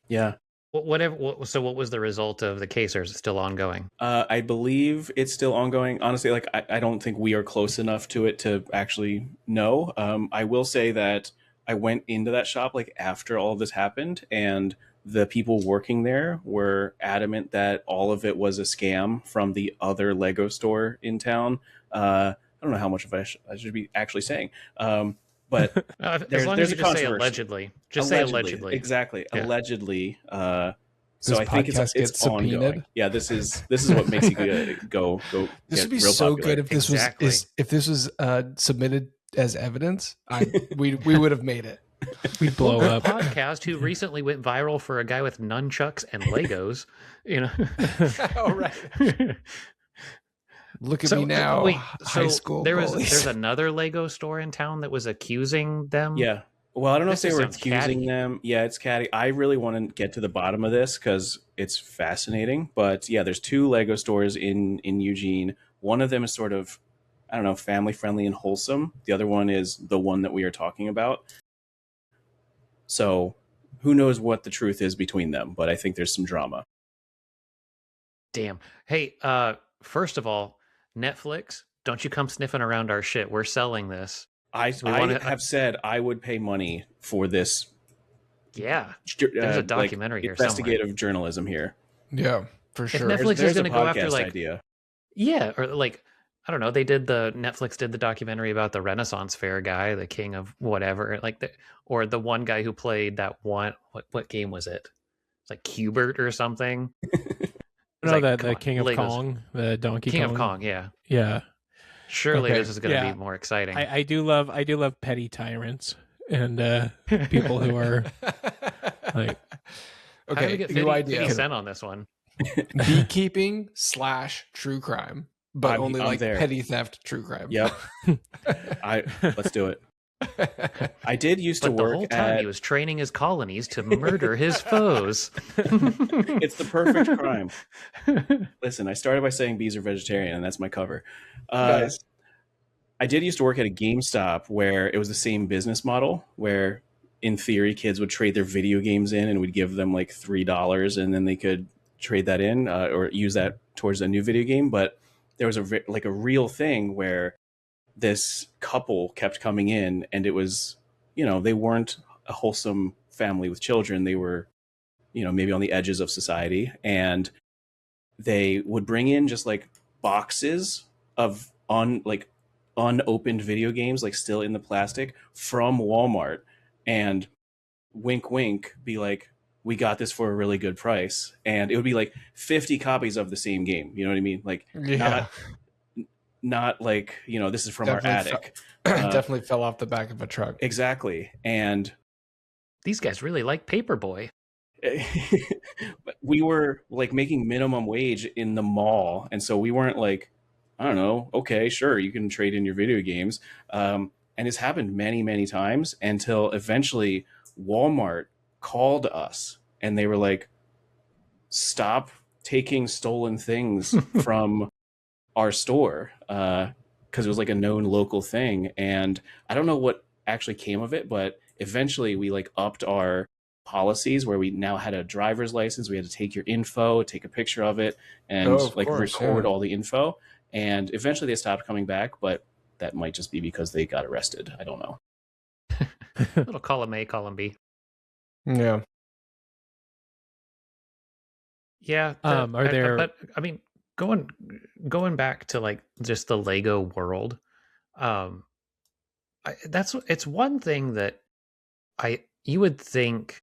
yeah. So what was the result of the case, or is it still ongoing? I believe it's still ongoing. Honestly, like I don't think we are close enough to it to actually know. I will say that I went into that shop like after all of this happened, and the people working there were adamant that all of it was a scam from the other Lego store in town. I don't know how much of I should be actually saying. But as long as you just say allegedly. Say allegedly. Exactly. Yeah. Allegedly. So I think it's ongoing. Yeah, this is what makes you go. This would be so popular. good if this was submitted as evidence, we would have made it. We'd blow a up. podcast who recently went viral for a guy with nunchucks and Legos, you know. Oh, right. Look at me now. Wait, high school there's another Lego store in town that was accusing them. Yeah. Well, I don't know if they were accusing catty. them. Yeah, it's catty. I really want to get to the bottom of this because it's fascinating. But yeah, there's 2 Lego stores in Eugene. One of them is sort of, I don't know, family friendly and wholesome. The other one is the one that we are talking about. So who knows what the truth is between them, but I think there's some drama. Damn. Hey, first of all, Netflix, don't you come sniffing around our shit. We're selling this. I have said I would pay money for this. Yeah. There's a documentary here investigative somewhere. Journalism here. Yeah, for sure. If Netflix is going to go after like idea. Yeah, or like I don't know, Netflix did the documentary about the Renaissance Fair guy, the king of whatever, or the one guy who played that one what game was it? It's like Cubert or something. No, the King of Kong, the Donkey King Kong. of Kong, yeah. Yeah. Surely this is going to be more exciting. I do love petty tyrants and people who are like. Okay, how do we get 50 cent on this one? Beekeeping / true crime, but I'm only like there. petty theft true crime. Yep. Let's do it. I did used to work the whole time he was training his colonies to murder his foes. It's the perfect crime. Listen, I started by saying bees are vegetarian, and that's my cover. Nice. I did used to work at a GameStop where it was the same business model, where in theory kids would trade their video games in, and we'd give them like $3, and then they could trade that in or use that towards a new video game. But there was a real thing where this couple kept coming in, and it was, they weren't a wholesome family with children. They were, maybe on the edges of society, and they would bring in just like boxes of unopened video games, like still in the plastic, from Walmart, and wink, wink, be like, we got this for a really good price. And it would be like 50 copies of the same game. You know what I mean? Like, not like, this is from definitely our attic. Definitely fell off the back of a truck. Exactly. And these guys really like Paperboy. We were like making minimum wage in the mall. And so we weren't like, I don't know, okay, sure, you can trade in your video games. And it's happened many, many times until eventually Walmart called us and they were like, stop taking stolen things from our store, because it was like a known local thing. And I don't know what actually came of it, but eventually we like upped our policies where we now had a driver's license. We had to take your info, take a picture of it, and record all the info. And eventually they stopped coming back, but that might just be because they got arrested. I don't know. Little column A, column B. Yeah. Yeah. But I mean, going back to like just the Lego world, it's one thing that you would think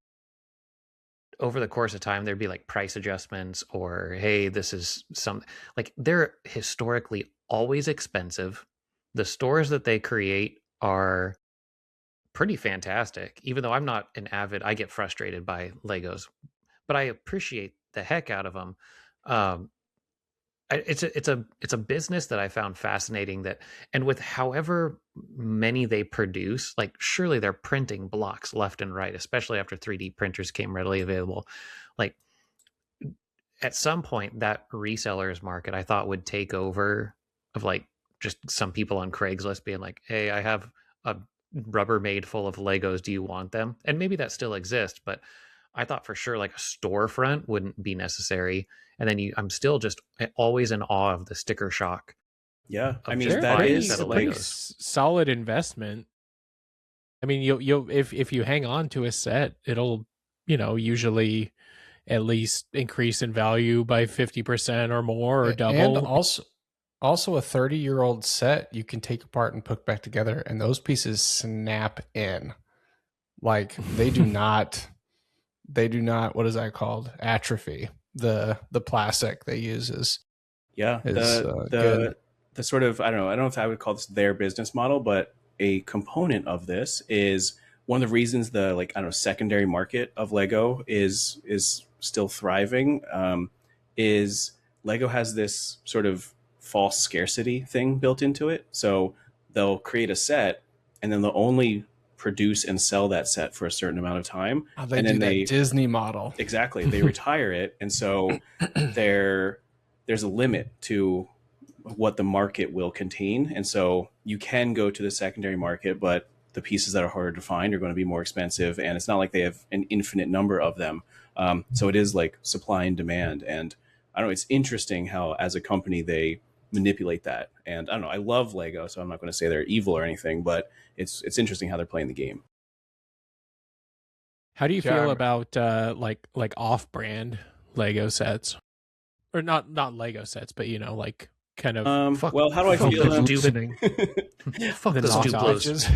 over the course of time there'd be like price adjustments, or hey, this is like they're historically always expensive. The stores that they create are pretty fantastic. Even though I'm not an avid, I get frustrated by Legos, but I appreciate the heck out of them. It's a business that I found fascinating, and with however many they produce, like surely they're printing blocks left and right, especially after 3D printers came readily available. Like at some point that resellers market I thought would take over of like just some people on Craigslist being like, hey, I have a Rubbermaid full of Legos, do you want them? And maybe that still exists, but I thought for sure like a storefront wouldn't be necessary. And then I'm still just always in awe of the sticker shock. Yeah, I mean that is a pretty solid investment. I mean, you'll if you hang on to a set, it'll usually at least increase in value by 50% or more, or double. And also a 30-year-old set you can take apart and put back together, and those pieces snap in. Like they do not. They do not. What is that called? Atrophy. The plastic they use is the sort of, I don't know if I would call this their business model, but a component of this is one of the reasons the like I don't know secondary market of Lego is still thriving. Is Lego has this sort of false scarcity thing built into it. So they'll create a set and then they'll only produce and sell that set for a certain amount of time. They and do then that Disney model. Exactly. They retire it. And so there's a limit to what the market will contain. And so you can go to the secondary market, but the pieces that are harder to find are going to be more expensive. And it's not like they have an infinite number of them. So it is like supply and demand. And I don't know, it's interesting how as a company they manipulate that. And I don't know, I love Lego, so I'm not going to say they're evil or anything, but it's interesting how they're playing the game. How do you feel about like off-brand Lego sets, or not Lego sets, but you know, like kind of? Well, how do I feel? Fuck the Duplos.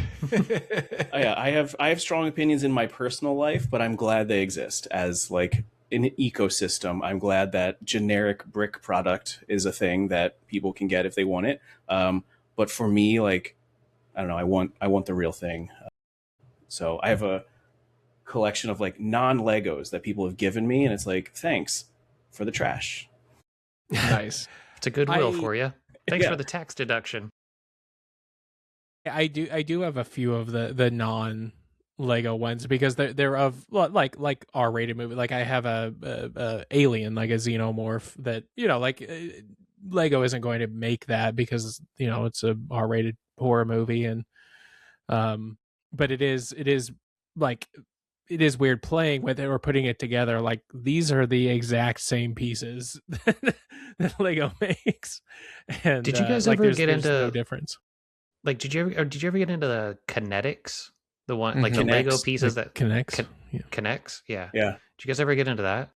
Yeah, I have strong opinions in my personal life, but I'm glad they exist as like an ecosystem. I'm glad that generic brick product is a thing that people can get if they want it. But for me, like, I don't know, I want the real thing. So I have a collection of like non-Legos that people have given me, and it's like, thanks for the trash. Nice. It's a goodwill for you. Thanks for the tax deduction. I do have a few of the non Lego ones because they're of like R-rated movie. Like I have a Alien, like a xenomorph that, you know, like Lego isn't going to make that because, you know, it's a R-rated horror movie. And but it is like, it is weird playing with it or putting it together. Like these are the exact same pieces that Lego makes. And did you guys like, ever get into no difference? Like, did you ever get into the kinetics? The one like the Connects. Lego pieces that connects. Connects? Yeah. Yeah. Did you guys ever get into that?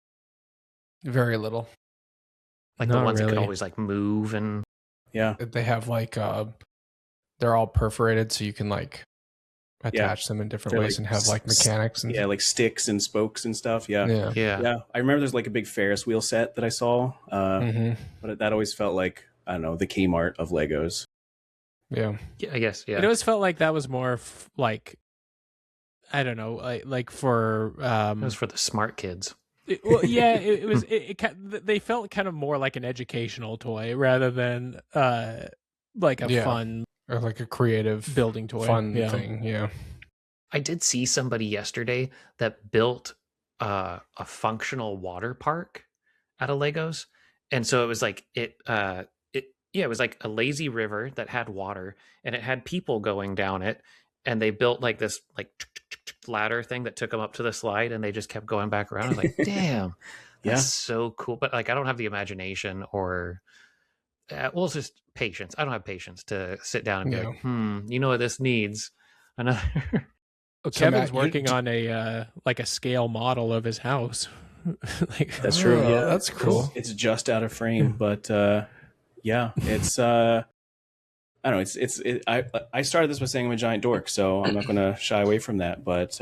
Very little. Like Not the ones really. that could always like move and Yeah. They have like they're all perforated, so you can like attach them in different They're ways like and have like mechanics and like sticks and spokes and stuff. Yeah. yeah. I remember there's like a big Ferris wheel set that I saw, but that always felt like, I don't know, the Kmart of Legos. Yeah, I guess. Yeah. It always felt like that was more like, I don't know, like for it was for the smart kids. well, yeah, it was. They felt kind of more like an educational toy rather than like a fun or like a creative building toy, fun thing. Yeah, I did see somebody yesterday that built a functional water park out of Legos, and so it was like it was like a lazy river that had water, and it had people going down it, and they built like this like ladder thing that took them up to the slide, and they just kept going back around. I was like, damn, that's so cool. But like, I don't have the imagination or well, it's just patience. I don't have patience to sit down and be like, you know what this needs? Another. Well, Kevin's working on a like a scale model of his house. Like, that's true. Yeah, that's cool. It's just out of frame, but yeah, it's I don't know. I started this by saying I'm a giant dork, so I'm not going to shy away from that. But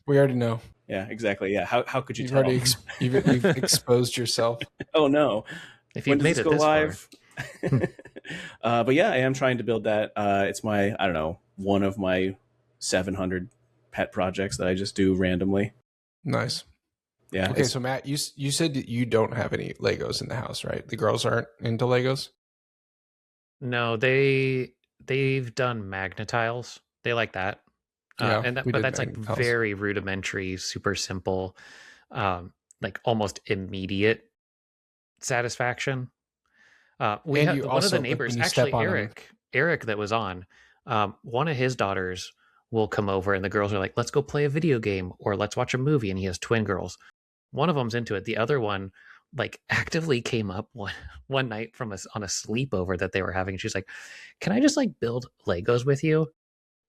we already know. Yeah, exactly. Yeah, how could you You've tell? Already you've exposed yourself. Oh no! If you've made it this live. But yeah, I am trying to build that. It's my, I don't know, one of my 700 pet projects that I just do randomly. Nice. Yeah. Okay, so Matt, you said that you don't have any Legos in the house, right? The girls aren't into Legos? No, they've done magnetiles. They like that. But that's like very rudimentary, super simple, like almost immediate satisfaction. We had one of the neighbors, actually Eric that was on, one of his daughters will come over and the girls are like, let's go play a video game or let's watch a movie. And he has twin girls. One of them's into it. The other one like actively came up one night on a sleepover that they were having. She's like, can I just like build Legos with you?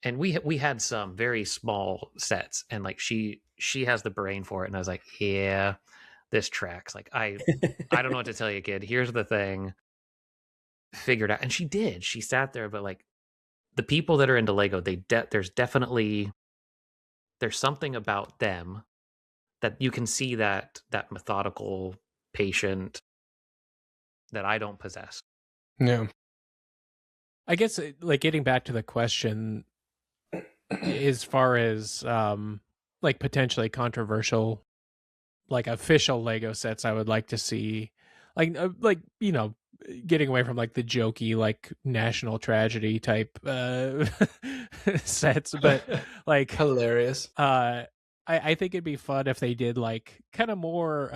And we had some very small sets, and like she has the brain for it. And I was like, yeah, this tracks. Like I don't know what to tell you, kid. Here's the thing. Figured out. And she did. She sat there, but like the people that are into Lego, there's something about them that you can see that methodical, patient that I don't possess. Yeah. I guess like getting back to the question, as far as like potentially controversial, like official Lego sets, I would like to see, like you know, getting away from like the jokey like national tragedy type sets, but like hilarious. I think it'd be fun if they did like kind of more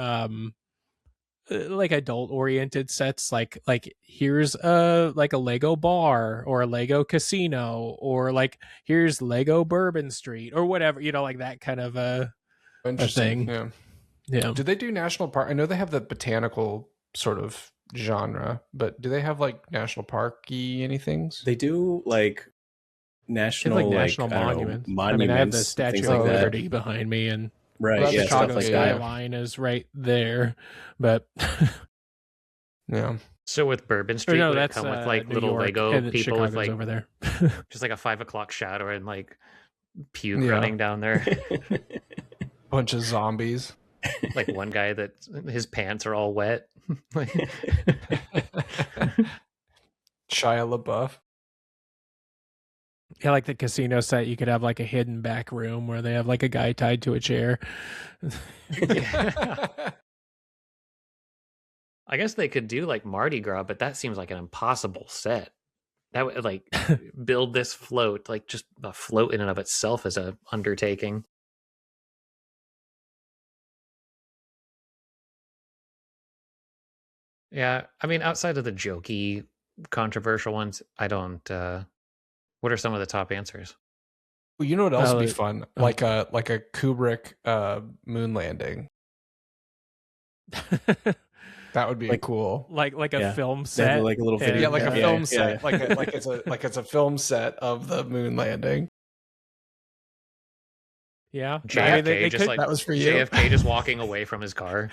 like adult oriented sets, like here's a like a Lego bar or a Lego casino, or like here's Lego Bourbon Street or whatever, you know, like that kind of a Interesting. thing. Yeah. Do they do national park? I know they have the botanical sort of genre, but do they have like national parky anythings? They do like national, like national monuments. I mean, I have the Statue of Liberty behind me, and right, well, yeah, the Chicago stuff like skyline is right there, but yeah. So with Bourbon Street, would it come with like New little York, Lego and people Chicago's with like over there, just like a 5 o'clock shadow and like puke running down there? Bunch of zombies. Like one guy that his pants are all wet. Shia LaBeouf. Yeah, like the casino set, you could have like a hidden back room where they have like a guy tied to a chair. I guess they could do like Mardi Gras, but that seems like an impossible set. That would like build this float, like just a float in and of itself is a undertaking. Yeah, I mean, outside of the jokey, controversial ones, I don't. What are some of the top answers? Well, you know what else would be fun? Like a Kubrick moon landing. That would be like, cool. Like a film set, like a little video. Yeah, like a film set. Like it's a film set of the moon landing. Yeah, JFK they just could, like that was for you. JFK just walking away from his car.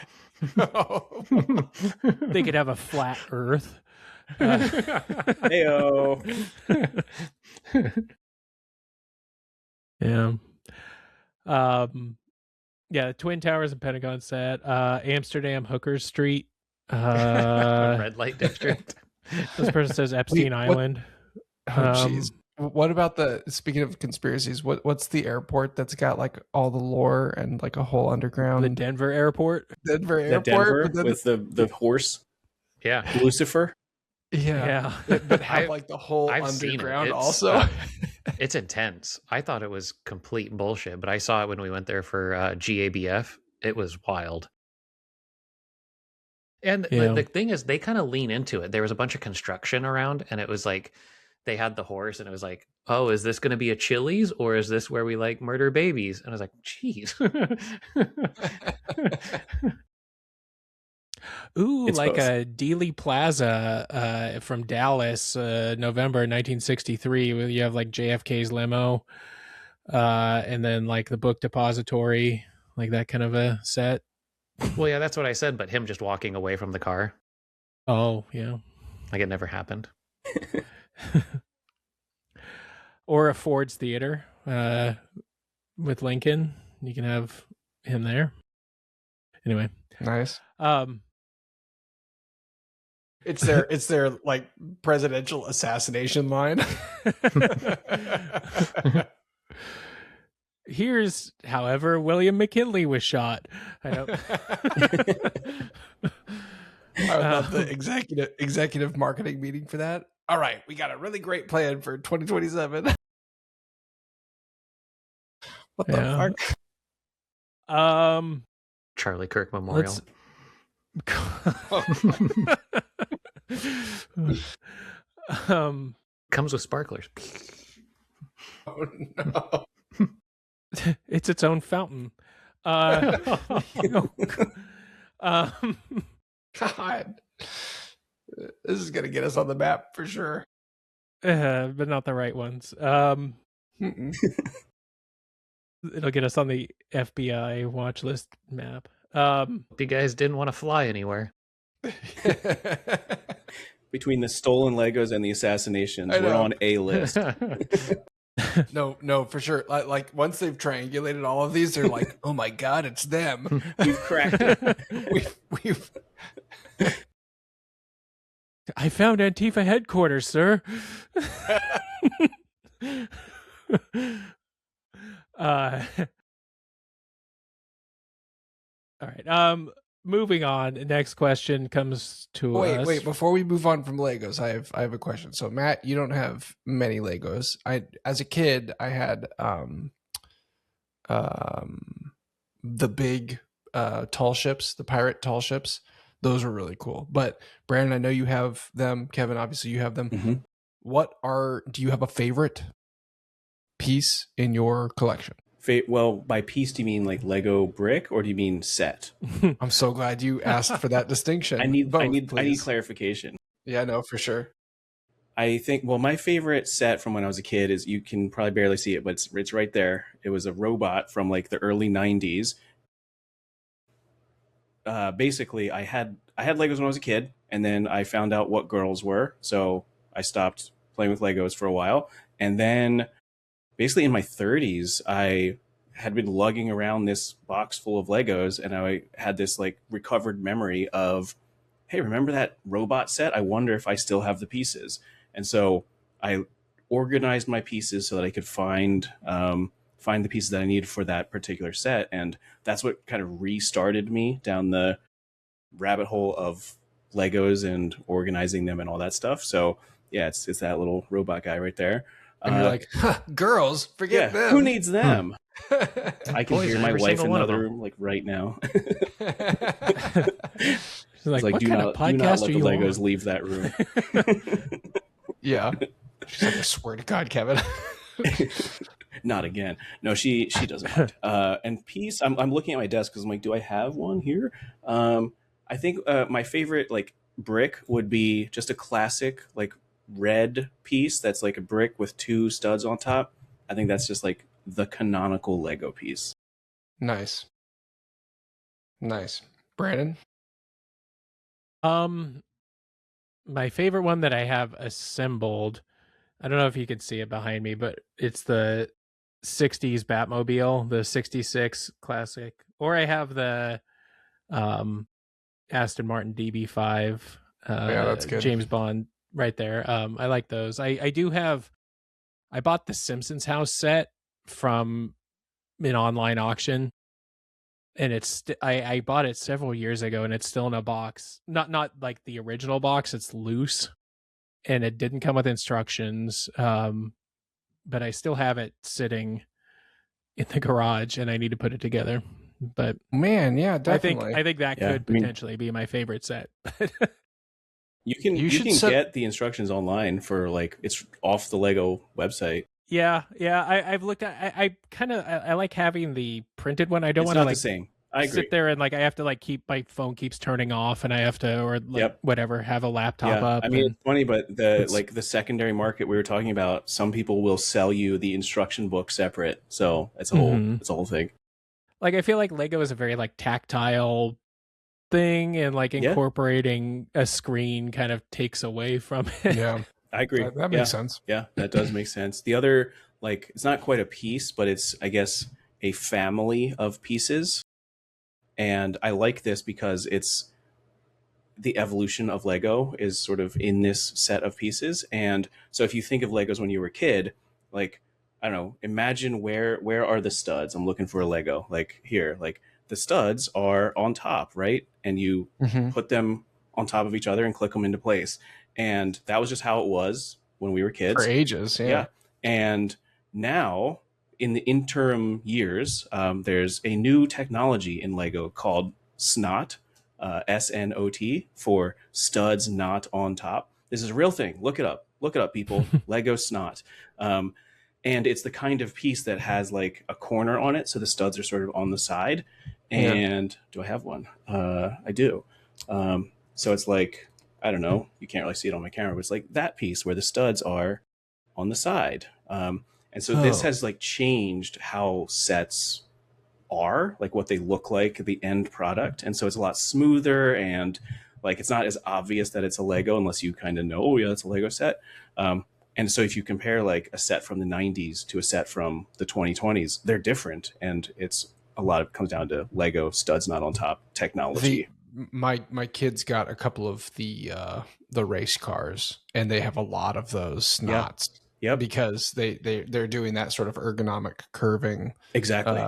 They could have a flat Earth. Heyo. Yeah. Yeah, Twin Towers and Pentagon set. Amsterdam Hookers Street. Red light district. This person says Epstein Island. Oh, jeez. What about speaking of conspiracies, what's the airport that's got like all the lore and like a whole underground? The Denver airport. Denver airport with the horse. Yeah. Lucifer. Yeah. But have like the whole underground also. It's intense. I thought it was complete bullshit, but I saw it when we went there for GABF. It was wild. And the thing is, they kind of lean into it. There was a bunch of construction around, and it was like, they had the horse, and it was like, oh, is this going to be a Chili's, or is this where we like murder babies? And I was like, geez. Ooh, it's like both. A Dealey Plaza from Dallas, November 1963, where you have like JFK's limo, and then like the book depository, like that kind of a set. Well, yeah, that's what I said, but him just walking away from the car. Oh, yeah. Like it never happened. Or a Ford's Theater with Lincoln. You can have him there. Anyway. Nice. It's their like presidential assassination line. Here's, however, William McKinley was shot. I know. I would love the executive marketing meeting for that. All right, we got a really great plan for 2027. What the fuck? Charlie Kirk Memorial. Comes with sparklers. Oh no. It's its own fountain. God. This is gonna get us on the map for sure. But not the right ones. It'll get us on the FBI watch list map. You guys didn't want to fly anywhere. Between the stolen Legos and the assassinations, we're on a list. No, for sure. Like once they've triangulated all of these, they're like, "Oh my god, it's them! We've cracked it. We've." I found Antifa headquarters, sir. All right. Moving on. The next question comes to us. Wait. Before we move on from Legos, I have a question. So, Matt, you don't have many Legos. As a kid, I had the big tall ships, the pirate tall ships. Those were really cool. But Brandon, I know you have them. Kevin, obviously you have them. Mm-hmm. Do you have a favorite piece in your collection? Well, by piece, do you mean like Lego brick, or do you mean set? I'm so glad you asked for that distinction. I need Please. clarification. Yeah, no, for sure. I think, well, my favorite set from when I was a kid is, you can probably barely see it, but it's right there. It was a robot from like the early 90s. Basically, I had Legos when I was a kid, and then I found out what girls were, so I stopped playing with Legos for a while. And then basically in my 30s, I had been lugging around this box full of Legos, and I had this like recovered memory of, hey, remember that robot set? I wonder if I still have the pieces. And so I organized my pieces so that I could find the pieces that I needed for that particular set. And that's what kind of restarted me down the rabbit hole of Legos and organizing them and all that stuff. So yeah, it's that little robot guy right there. And you're like, girls, forget them. Who needs them? I can Boys hear in my every wife single in one the of other them. room, like right now. She's like, It's like, what do kind not of podcast let are the you Legos on? leave that room. Yeah. She's like, I swear to God, Kevin. Not again. No, she doesn't mind. And piece, I'm looking at my desk because I'm like, do I have one here? I think my favorite like brick would be just a classic like red piece that's like a brick with two studs on top. I think that's just like the canonical Lego piece. Nice. Brandon? My favorite one that I have assembled, I don't know if you can see it behind me, but it's the 60s Batmobile, the 66 classic. Or I have the Aston Martin DB5, Yeah, that's good. James Bond right there. I like those. I bought the Simpsons house set from an online auction, and I bought it several years ago, and it's still in a box. Not like the original box. It's loose, and it didn't come with instructions. But I still have it sitting in the garage, and I need to put it together. But man, yeah, definitely. I think that could potentially be my favorite set. You can get the instructions online for like, it's off the Lego website. Yeah. I've looked at. I like having the printed one. I don't want to like the same. I agree. Sit there and like I have to like my phone keeps turning off, and I have to whatever have a laptop up. I mean, it's funny, but the secondary market we were talking about, some people will sell you the instruction book separate, so it's a whole thing. Like I feel like Lego is a very like tactile thing, and like incorporating a screen kind of takes away from it. Yeah, I agree. That makes sense. Yeah, that does make sense. The other, like, it's not quite a piece, but it's, I guess, a family of pieces. And I like this because it's the evolution of Lego is sort of in this set of pieces. And so if you think of Legos when you were a kid, like, I don't know, imagine where are the studs? I'm looking for a Lego. Like here, like the studs are on top, right? And you put them on top of each other and click them into place. And that was just how it was when we were kids. For ages, yeah. And now, in the interim years, there's a new technology in Lego called SNOT, SNOT, for studs not on top. This is a real thing. Look it up. Look it up, people. Lego SNOT. And it's the kind of piece that has like a corner on it, so the studs are sort of on the side. And do I have one? I do. So it's like, I don't know, you can't really see it on my camera, but it's like that piece where the studs are on the side. And so this has like changed how sets are, like what they look like, the end product. And so it's a lot smoother, and like it's not as obvious that it's a Lego unless you kind of know, oh yeah, that's a Lego set. And so if you compare like a set from the 90s to a set from the 2020s, they're different. And it's a lot of it comes down to Lego studs not on top technology. My kids got a couple of the race cars, and they have a lot of those snots. Yep. because they're doing that sort of ergonomic curving Exactly.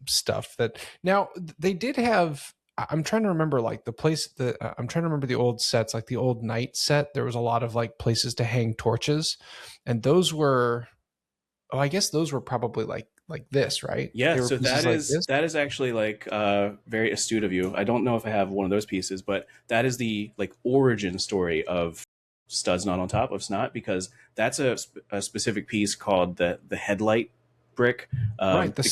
stuff. That now they did have. I'm trying to remember like the place that I'm trying to remember the old sets, like the old night set. There was a lot of like places to hang torches, and those were. Oh, I guess those were probably like this, right? Yeah, They were so pieces like this. that is actually like very astute of you. I don't know if I have one of those pieces, but that is the like origin story of studs not on top of snot, because that's a specific piece called the headlight brick. Right, the because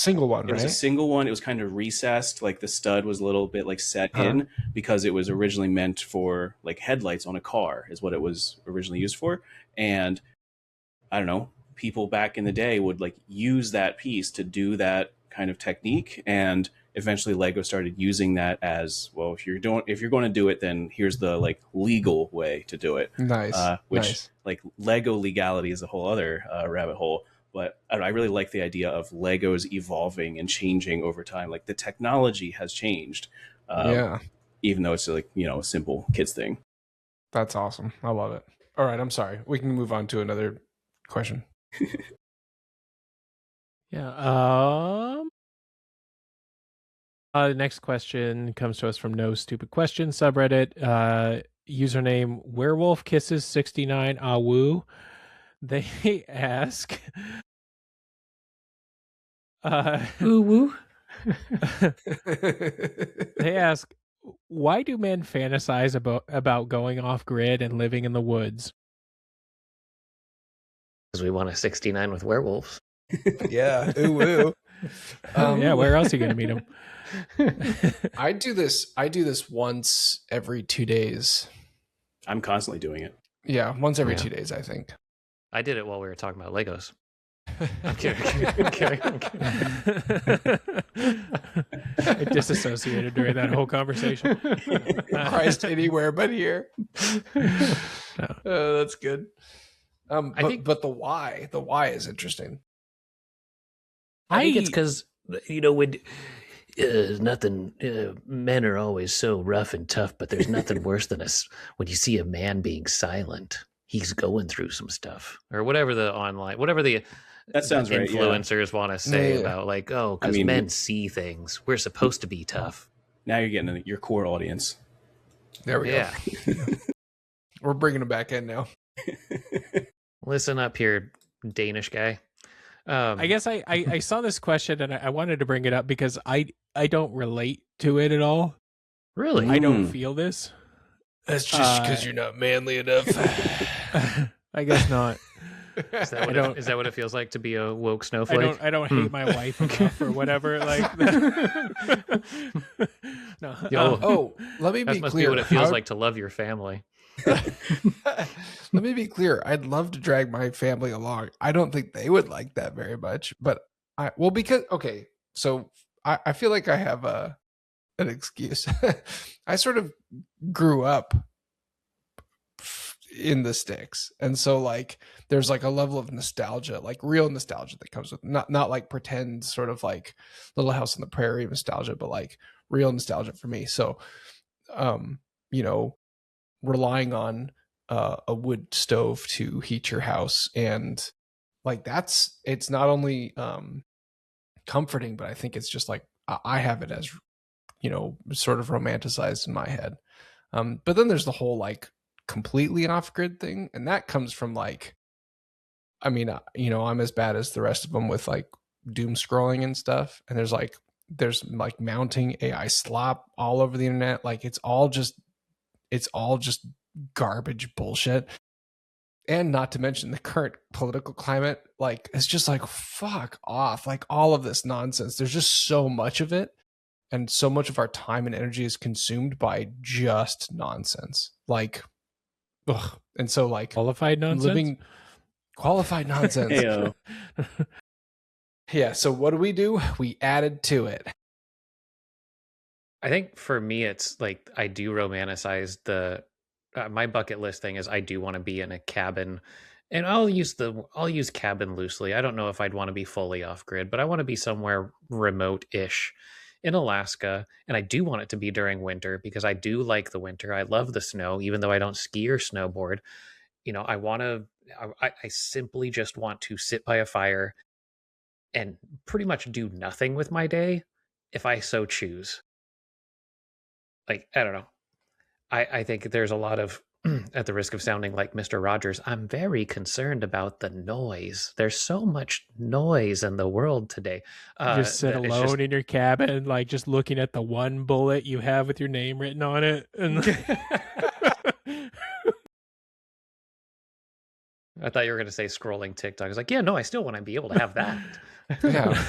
single one, it was a right? single one. It was kind of recessed, like the stud was a little bit like set in, because it was originally meant for like headlights on a car, is what it was originally used for. And I don't know, people back in the day would like use that piece to do that kind of technique, and eventually Lego started using that as, well, if you're going to do it, then here's the like legal way to do it. Nice. Which nice. Like Lego legality is a whole other rabbit hole. But I don't know, I really like the idea of Legos evolving and changing over time. Like the technology has changed, Yeah, even though it's like, a simple kids thing. that's awesome. I love it. All right, I'm sorry. We can move on to another question. Yeah. The next question comes to us from No Stupid Question subreddit. Username Werewolf Kisses 69 Awoo. They ask. Woo woo. They ask, why do men fantasize about going off grid and living in the woods? Because we want a 69 with werewolves. Yeah. Ooh, ooh. Yeah, where else are you going to meet them? I do this once every 2 days. I'm constantly doing it. Yeah, once every 2 days, I think. I did it while we were talking about Legos. I'm kidding. I'm kidding. I disassociated during that whole conversation. Christ, anywhere but here. That's good. But the why is interesting. I think it's because, when nothing, men are always so rough and tough, but there's nothing worse than when you see a man being silent. He's going through some stuff, or whatever that sounds right. Influencers want to say about like, because men see things. We're supposed to be tough. Now you're getting your core audience. There we go. We're bringing them back in now. Listen up here, Danish guy. I guess I saw this question and I wanted to bring it up because I don't relate to it at all. Really? I don't feel this. That's just because you're not manly enough. I guess not. Is that what it feels like to be a woke snowflake? I don't hate my wife enough or whatever. Like, no. Let me be that must clear. Be what it feels like to love your family. Let me be clear. I'd love to drag my family along. I don't think they would like that very much, but so I feel like I have an excuse. I sort of grew up in the sticks, and so like there's like a level of nostalgia, like real nostalgia that comes with not like pretend sort of like Little House on the Prairie nostalgia, but like real nostalgia for me. So relying on a wood stove to heat your house, and like it's not only comforting, but I think it's just like I have it as sort of romanticized in my head. But then there's the whole like completely off grid thing, and that comes from like, I mean, I'm as bad as the rest of them with like doom scrolling and stuff, and there's like mounting AI slop all over the internet. Like it's all just garbage bullshit. And not to mention the current political climate, like it's just like fuck off, like all of this nonsense. There's just so much of it, and so much of our time and energy is consumed by just nonsense. Like, ugh. And so like qualified nonsense. Qualified nonsense. Yeah. So what do? We added to it. I think for me, it's like I do romanticize my bucket list thing is I do want to be in a cabin, and I'll use cabin loosely. I don't know if I'd want to be fully off grid, but I want to be somewhere remote-ish in Alaska, and I do want it to be during winter because I do like the winter. I love the snow, even though I don't ski or snowboard. I simply just want to sit by a fire and pretty much do nothing with my day if I so choose. Like, I don't know. I think there's a lot of, at the risk of sounding like Mr. Rogers, I'm very concerned about the noise. There's so much noise in the world today. You just sit alone in your cabin, like just looking at the one bullet you have with your name written on it. And I thought you were going to say scrolling TikTok. I was like, yeah, no, I still want to be able to have that. Yeah.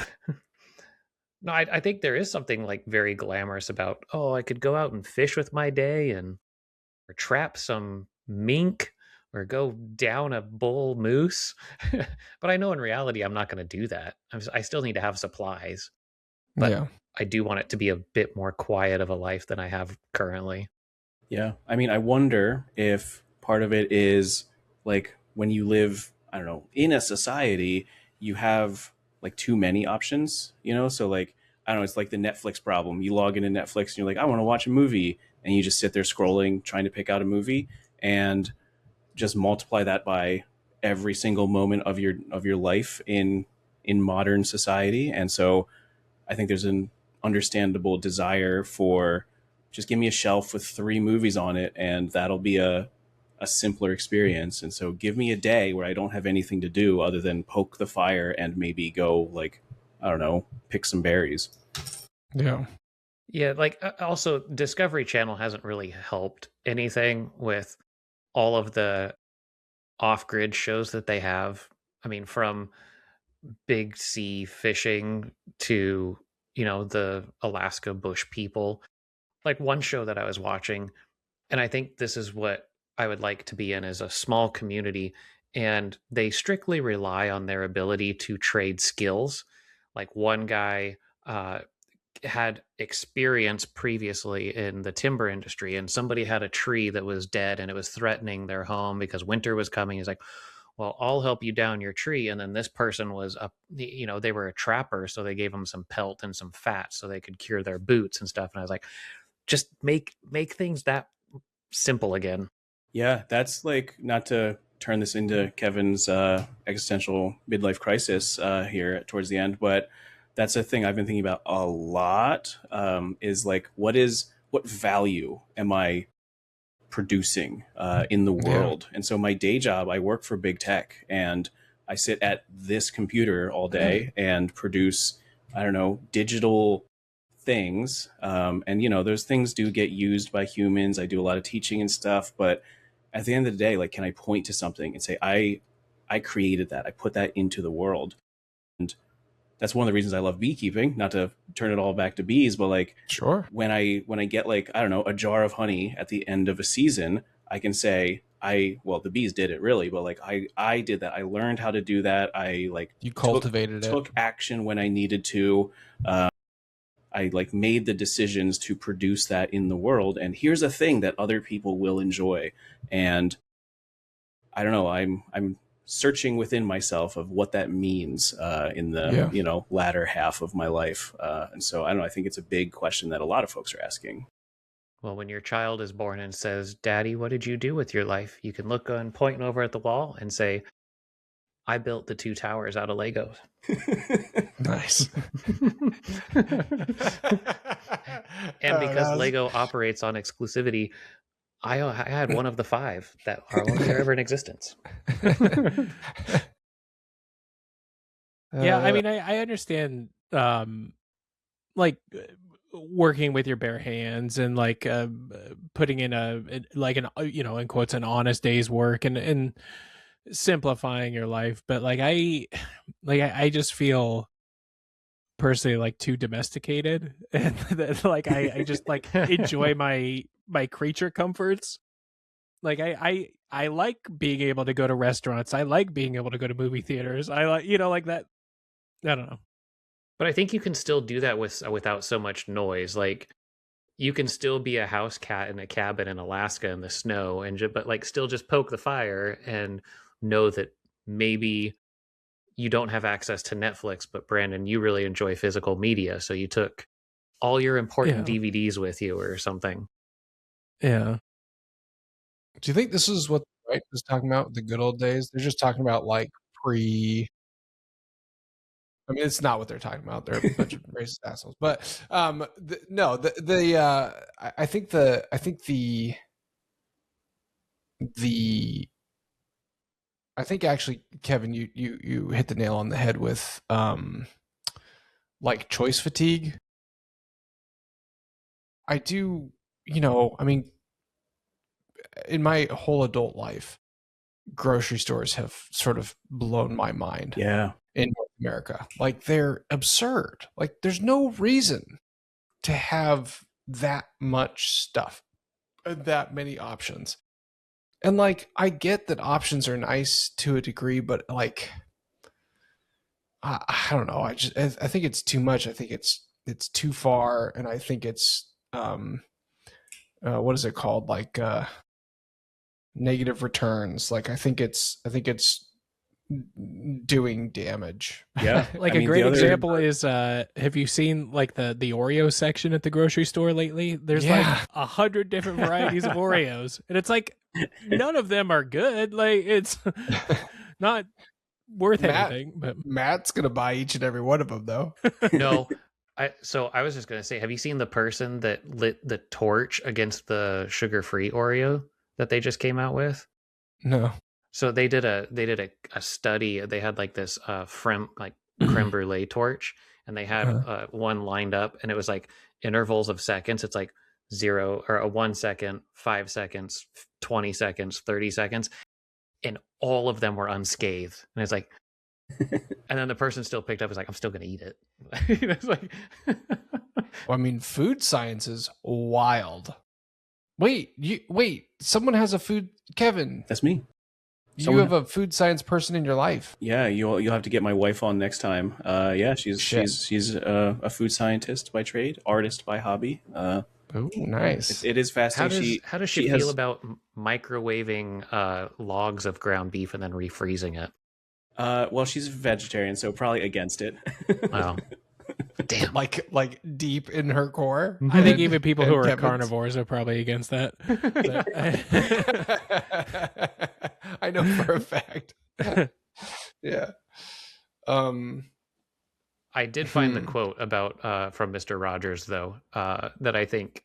No, I think there is something like very glamorous about, oh, I could go out and fish with my day or trap some mink or go down a bull moose. But I know in reality, I'm not going to do that. I still need to have supplies. But Yeah. I do want it to be a bit more quiet of a life than I have currently. Yeah. I mean, I wonder if part of it is like when you live, I don't know, in a society, you have like too many options, you know? So like, I don't know, it's like the Netflix problem. You log into Netflix and you're like, I want to watch a movie. And you just sit there scrolling, trying to pick out a movie, and just multiply that by every single moment of your life in modern society. And so I think there's an understandable desire for just give me a shelf with 3 movies on it and that'll be a simpler experience. And so give me a day where I don't have anything to do other than poke the fire and maybe go like, I don't know, pick some berries. Yeah. Yeah, like also Discovery Channel hasn't really helped anything with all of the off-grid shows that they have. I mean, from big sea fishing to, the Alaska bush people. Like one show that I was watching, and I think this is what I would like to be in, is a small community, and they strictly rely on their ability to trade skills. Like one guy had experience previously in the timber industry, and somebody had a tree that was dead and it was threatening their home because winter was coming. He's like, well, I'll help you down your tree. And then this person was they were a trapper, so they gave them some pelt and some fat so they could cure their boots and stuff. And I was like, just make things that simple again. Yeah, that's like, not to turn this into Kevin's existential midlife crisis here towards the end, but that's a thing I've been thinking about a lot, is like, what value am I producing in the world? Yeah. And so my day job, I work for big tech, and I sit at this computer all day and produce, I don't know, digital things. And, those things do get used by humans. I do a lot of teaching and stuff, but at the end of the day, like, can I point to something and say, I created that, I put that into the world? And that's one of the reasons I love beekeeping, not to turn it all back to bees, but like, sure, when I get like, I don't know, a jar of honey at the end of a season, I can say, the bees did it really, but like I did that. I learned how to do that. I like, you cultivated took action when I needed to. I like made the decisions to produce that in the world. And here's a thing that other people will enjoy. And I don't know, I'm searching within myself of what that means in the latter half of my life. And so I don't know, I think it's a big question that a lot of folks are asking. Well, when your child is born and says, Daddy, what did you do with your life? You can look and point over at the wall and say, I built the 2 towers out of Legos. Nice. And because Lego operates on exclusivity, I had one of the 5 that are only ever in existence. Yeah, I mean, I understand, like working with your bare hands and like putting in in quotes, an honest day's work and simplifying your life. But like I just feel personally like too domesticated, and like I just like enjoy my creature comforts. Like I like being able to go to restaurants. I like being able to go to movie theaters. I like, like that. I don't know. But I think you can still do that without so much noise. Like, you can still be a house cat in a cabin in Alaska in the snow, but like still just poke the fire and know that maybe you don't have access to Netflix, but Brandon, you really enjoy physical media, so you took all your important DVDs with you or something. Yeah. Do you think this is what right? Just talking about the good old days. They're just talking about like pre. I mean, it's not what they're talking about. They're a bunch of racist assholes. But I think I think actually, Kevin, you hit the nail on the head with like choice fatigue. I do, I mean, in my whole adult life, grocery stores have sort of blown my mind. Yeah. In North America, like they're absurd. Like there's no reason to have that much stuff, that many options. And like I get that options are nice to a degree, but like I don't know. I think it's too much. I think it's too far, and I think it's what is it called? Like negative returns. Like I think it's doing damage. Yeah. Like a great example is have you seen like the Oreo section at the grocery store lately? There's like 100 different varieties of Oreos, and it's like none of them are good. Like it's not worth anything. But Matt's gonna buy each and every one of them though. No. I was just gonna say, have you seen the person that lit the torch against the sugar-free Oreo that they just came out with? No. So they did a study. They had like this creme brulee torch, and they had one lined up, and it was like intervals of seconds. It's like 0 or a 1 second, 5 seconds, 20 seconds, 30 seconds, and all of them were unscathed. And it's like, and then the person still picked up. Is like, I'm still gonna eat it. It's like, well, I mean, food science is wild. Wait, someone has a food. Kevin, that's me. You have a food science person in your life. Yeah, you'll have to get my wife on next time. Yeah, she's a food scientist by trade, artist by hobby. Oh, nice. It is fascinating. How does she feel about microwaving logs of ground beef and then refreezing it? Well, she's a vegetarian, so probably against it. Wow. Damn. Like deep in her core. I think even people who are carnivores are probably against that. I know for a fact. Yeah. I did find the quote about from Mr. Rogers though, that I think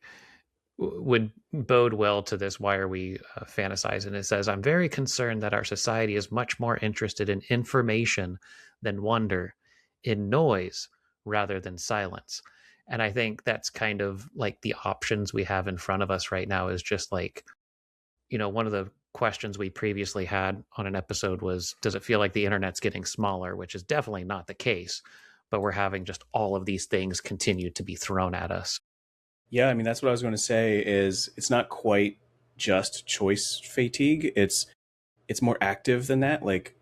would bode well to this. Why are we fantasizing? It says, "I'm very concerned that our society is much more interested in information than wonder, in noise rather than silence." And I think that's kind of like the options we have in front of us right now is just like, one of the questions we previously had on an episode was, does it feel like the internet's getting smaller? Which is definitely not the case, but we're having just all of these things continue to be thrown at us. Yeah, I mean, that's what I was going to say is it's not quite just choice fatigue. It's more active than that. Like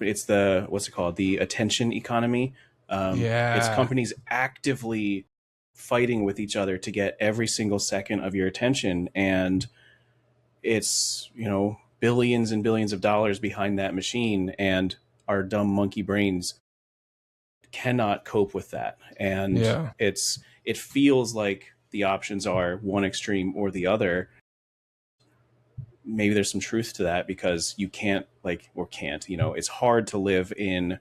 it's what's it called? The attention economy. It's companies actively fighting with each other to get every single second of your attention. And it's, billions and billions of dollars behind that machine. And our dumb monkey brains cannot cope with that. And it feels like the options are one extreme or the other. Maybe there's some truth to that because you can't it's hard to live in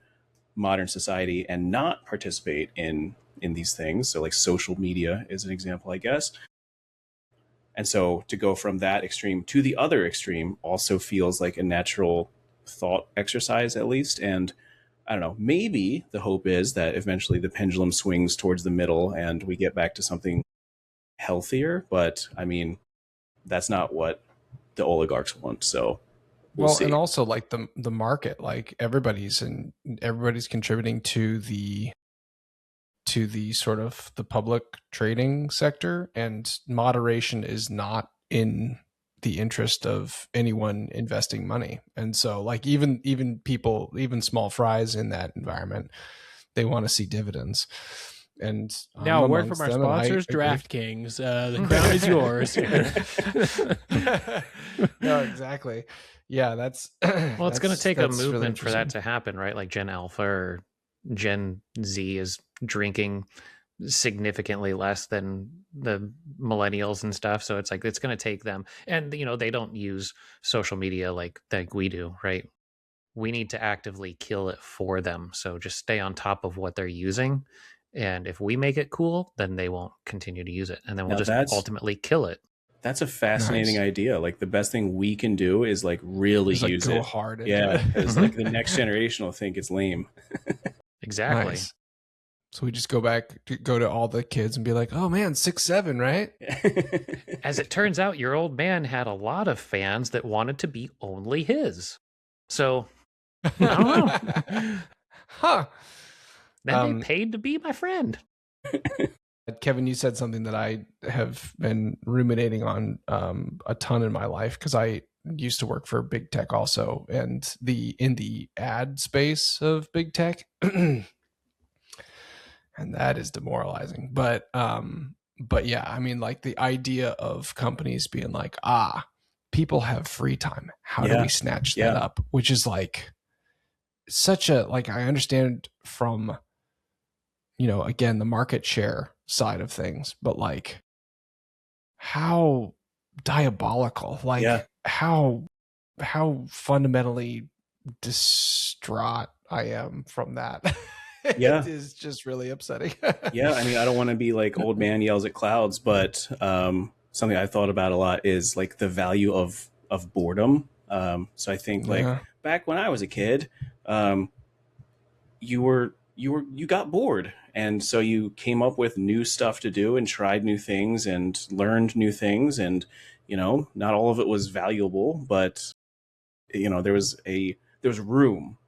modern society and not participate in these things. So like social media is an example, I guess. And so to go from that extreme to the other extreme also feels like a natural thought exercise, at least. And I don't know, maybe the hope is that eventually the pendulum swings towards the middle and we get back to something healthier. But I mean, that's not what the oligarchs want. So we'll see. And also like the market, like everybody's contributing to the sort of the public trading sector, and moderation is not in the interest of anyone investing money. And so like even people, even small fries in that environment, they want to see dividends. And now a word from our sponsors, DraftKings. The crown is yours. No, exactly. Yeah, that's well, it's going to take a movement really for that to happen, right? Like Gen Alpha or Gen Z is drinking significantly less than the millennials and stuff. So it's like it's going to take them, and they don't use social media like we do, right? We need to actively kill it for them. So just stay on top of what they're using, and if we make it cool, then they won't continue to use it, and then we'll just ultimately kill it. That's a fascinating idea. Like the best thing we can do is like really use go it. hard. Yeah, because like the next generation will think it's lame. Exactly. Nice. So we just go to all the kids and be like, "Oh man, 6'7", right?" As it turns out, your old man had a lot of fans that wanted to be only his. So I don't know. Huh. Then they paid to be my friend. Kevin, you said something that I have been ruminating on a ton in my life, because I used to work for big tech also, and in the ad space of big tech. And that is demoralizing. But yeah, I mean, like the idea of companies being like, people have free time. How do we snatch that up? Which is like such a, like, I understand from, again, the market share side of things, but like how diabolical, like how fundamentally distraught I am from that. It is just really upsetting. Yeah, I mean, I don't want to be like old man yells at clouds, but something I thought about a lot is like the value of boredom. So I think like back when I was a kid, you got bored, and so you came up with new stuff to do and tried new things and learned new things, and not all of it was valuable, but there was room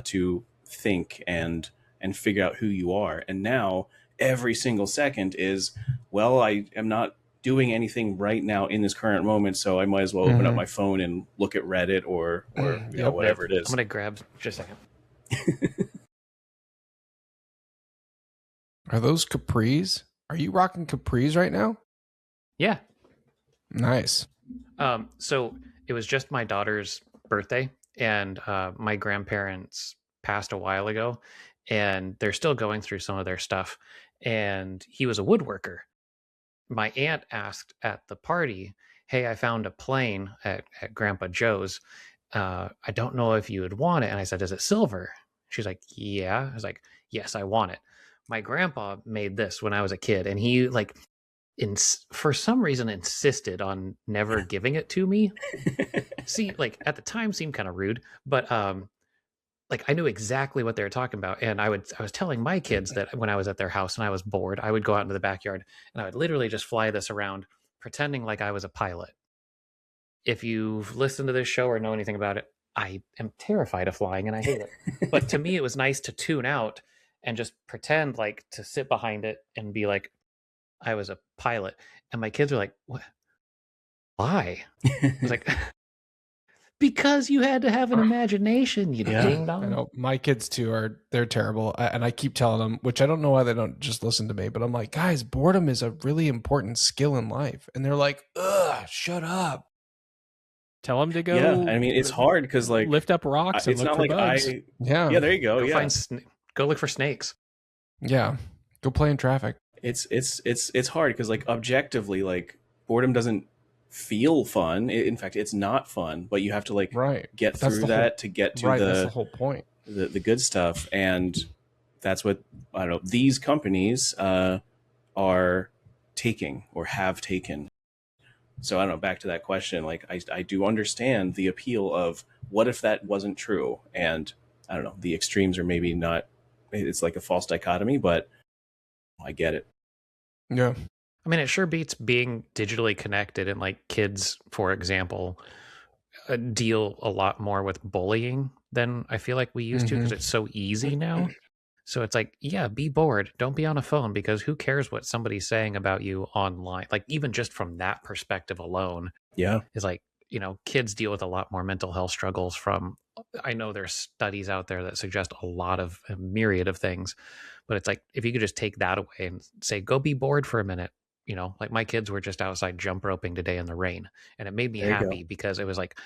to think and figure out who you are. And now every single second is, well, I am not doing anything right now in this current moment, so I might as well open up my phone and look at Reddit or whatever it is. I'm gonna grab just a second. Are those capris? Are you rocking capris right now? Yeah. Nice. So it was just my daughter's birthday, and my grandparents passed a while ago, and they're still going through some of their stuff. And he was a woodworker. My aunt asked at the party, "Hey, I found a plane at Grandpa Joe's. I don't know if you would want it." And I said, "Is it silver?" She's like, "Yeah." I was like, "Yes, I want it." My grandpa made this when I was a kid, and he like for some reason insisted on never giving it to me. See, like at the time seemed kind of rude, but like I knew exactly what they were talking about. And I was telling my kids that when I was at their house and I was bored, I would go out into the backyard and I would literally just fly this around, pretending like I was a pilot. If you've listened to this show or know anything about it, I am terrified of flying and I hate it. But to me, it was nice to tune out and just pretend like to sit behind it and be like, I was a pilot. And my kids were like, "What? Why?" I was like, "Because you had to have an imagination, you ding dong." I know. My kids too they're terrible. And I keep telling them, which I don't know why they don't just listen to me, but I'm like, guys, boredom is a really important skill in life. And they're like, "Ugh, shut up." Tell them to go. Yeah, I mean, it's hard because like lift up rocks and it's look not for like bugs. Yeah, there you go. Go look for snakes. Yeah, go play in traffic. It's hard because like objectively, like boredom doesn't feel fun. In fact, it's not fun. But you have to like get through that to get to that's the whole point. The good stuff, and that's what I don't know. These companies are taking or have taken. So I don't know, back to that question, like I do understand the appeal of what if that wasn't true? And I don't know, the extremes are maybe not, it's like a false dichotomy, but I get it. Yeah. I mean, it sure beats being digitally connected, and like kids, for example, deal a lot more with bullying than I feel like we used to because it's so easy now. So it's like, yeah, be bored. Don't be on a phone, because who cares what somebody's saying about you online? Like even just from that perspective alone, is like, kids deal with a lot more mental health struggles from, I know there's studies out there that suggest a myriad of things, but it's like, if you could just take that away and say, go be bored for a minute, like my kids were just outside jump roping today in the rain, and it made me happy because it was like,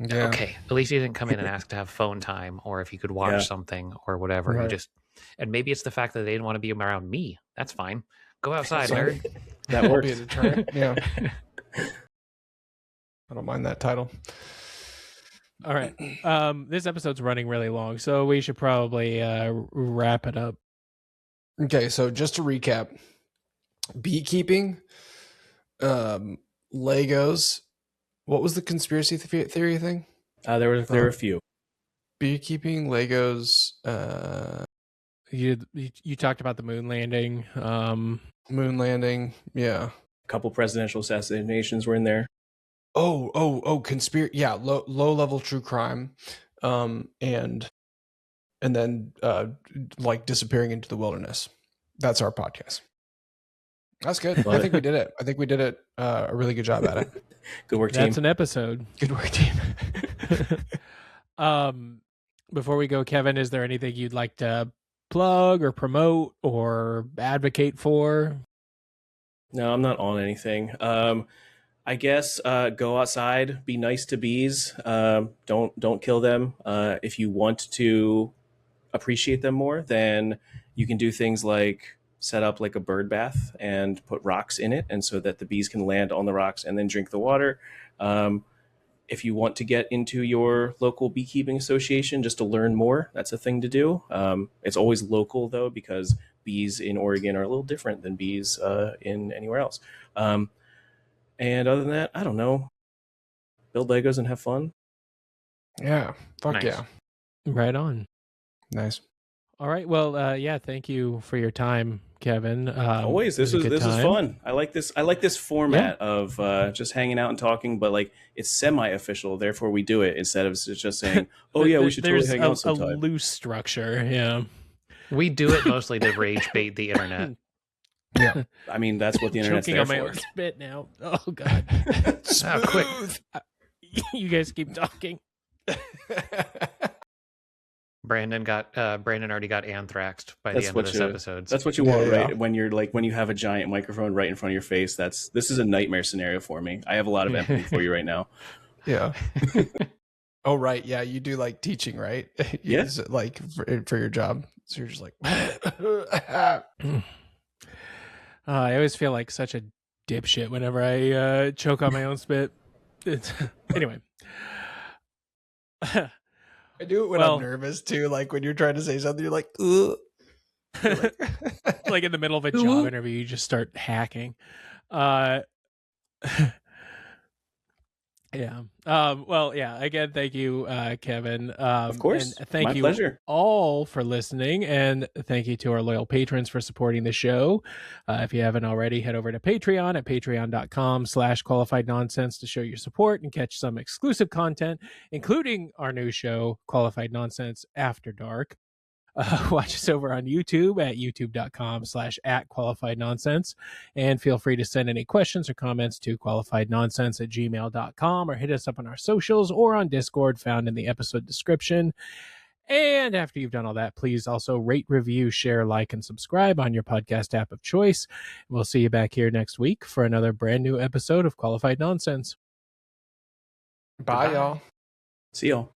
okay, at least you didn't come in and ask to have phone time or if you could watch something or whatever. You just, and maybe it's the fact that they didn't want to be around me. That's fine. Go outside, nerd. That I'll worked. be a deterrent. Yeah. I don't mind that title. All right. This episode's running really long, so we should probably wrap it up. Okay, so just to recap, beekeeping, Legos. What was the conspiracy theory thing? There were a few. Beekeeping, Legos, You talked about the moon landing. moon landing. Yeah. A couple presidential assassinations were in there. Conspiracy. Yeah, low level true crime, and then like disappearing into the wilderness. That's our podcast. That's good. I think we did it. I think we did it. A really good job at it. Good work, team. That's an episode. Good work, team. Before we go, Kevin, is there anything you'd like to plug or promote or advocate for? No, I'm not on anything. I guess go outside, be nice to bees. Don't kill them. If you want to appreciate them more, then you can do things like set up like a bird bath and put rocks in it, and so that the bees can land on the rocks and then drink the water. If you want to get into your local beekeeping association just to learn more, that's a thing to do. It's always local though, because bees in Oregon are a little different than bees in anywhere else. And other than that, I don't know. Build Legos and have fun. Yeah. Fuck Nice. yeah. Right on. Nice. All right. Well, yeah. Thank you for your time, Kevin. Always. This is fun. I like this format of just hanging out and talking, but like it's semi-official. Therefore, we do it instead of just saying, "Oh yeah, we should totally hang out sometime." A loose structure. Yeah. We do it mostly to rage bait the internet. Yeah. I mean, that's what the internet's Choking there on my for. own spit now. Oh God. Quick. You guys keep talking. Brandon already got anthraxed by That's the end what of this you- episode. That's what you want, Yeah. right? When you have a giant microphone right in front of your face. This is a nightmare scenario for me. I have a lot of empathy for you right now. Yeah. Oh, right. Yeah. You do like teaching, right? You Yeah. use it, like for your job. So you're just like, I always feel like such a dipshit whenever I choke on my own spit. Anyway. I do it when Well- I'm nervous too. Like when you're trying to say something, you're like, ugh. Like in the middle of a job interview, you just start hacking. Yeah. Well, yeah. Again, thank you, Kevin. Of course. And thank My you pleasure. all for listening, and thank you to our loyal patrons for supporting the show. If you haven't already, head over to Patreon at patreon.com/qualifiednonsense to show your support and catch some exclusive content, including our new show, Qualified Nonsense After Dark. Watch us over on YouTube at youtube.com/@qualifiednonsense, and feel free to send any questions or comments to qualifiednonsense@gmail.com, or hit us up on our socials or on Discord found in the episode description. And after you've done all that, please also rate, review, share, like, and subscribe on your podcast app of choice. We'll see you back here next week for another brand new episode of Qualified Nonsense. Bye, y'all. See y'all.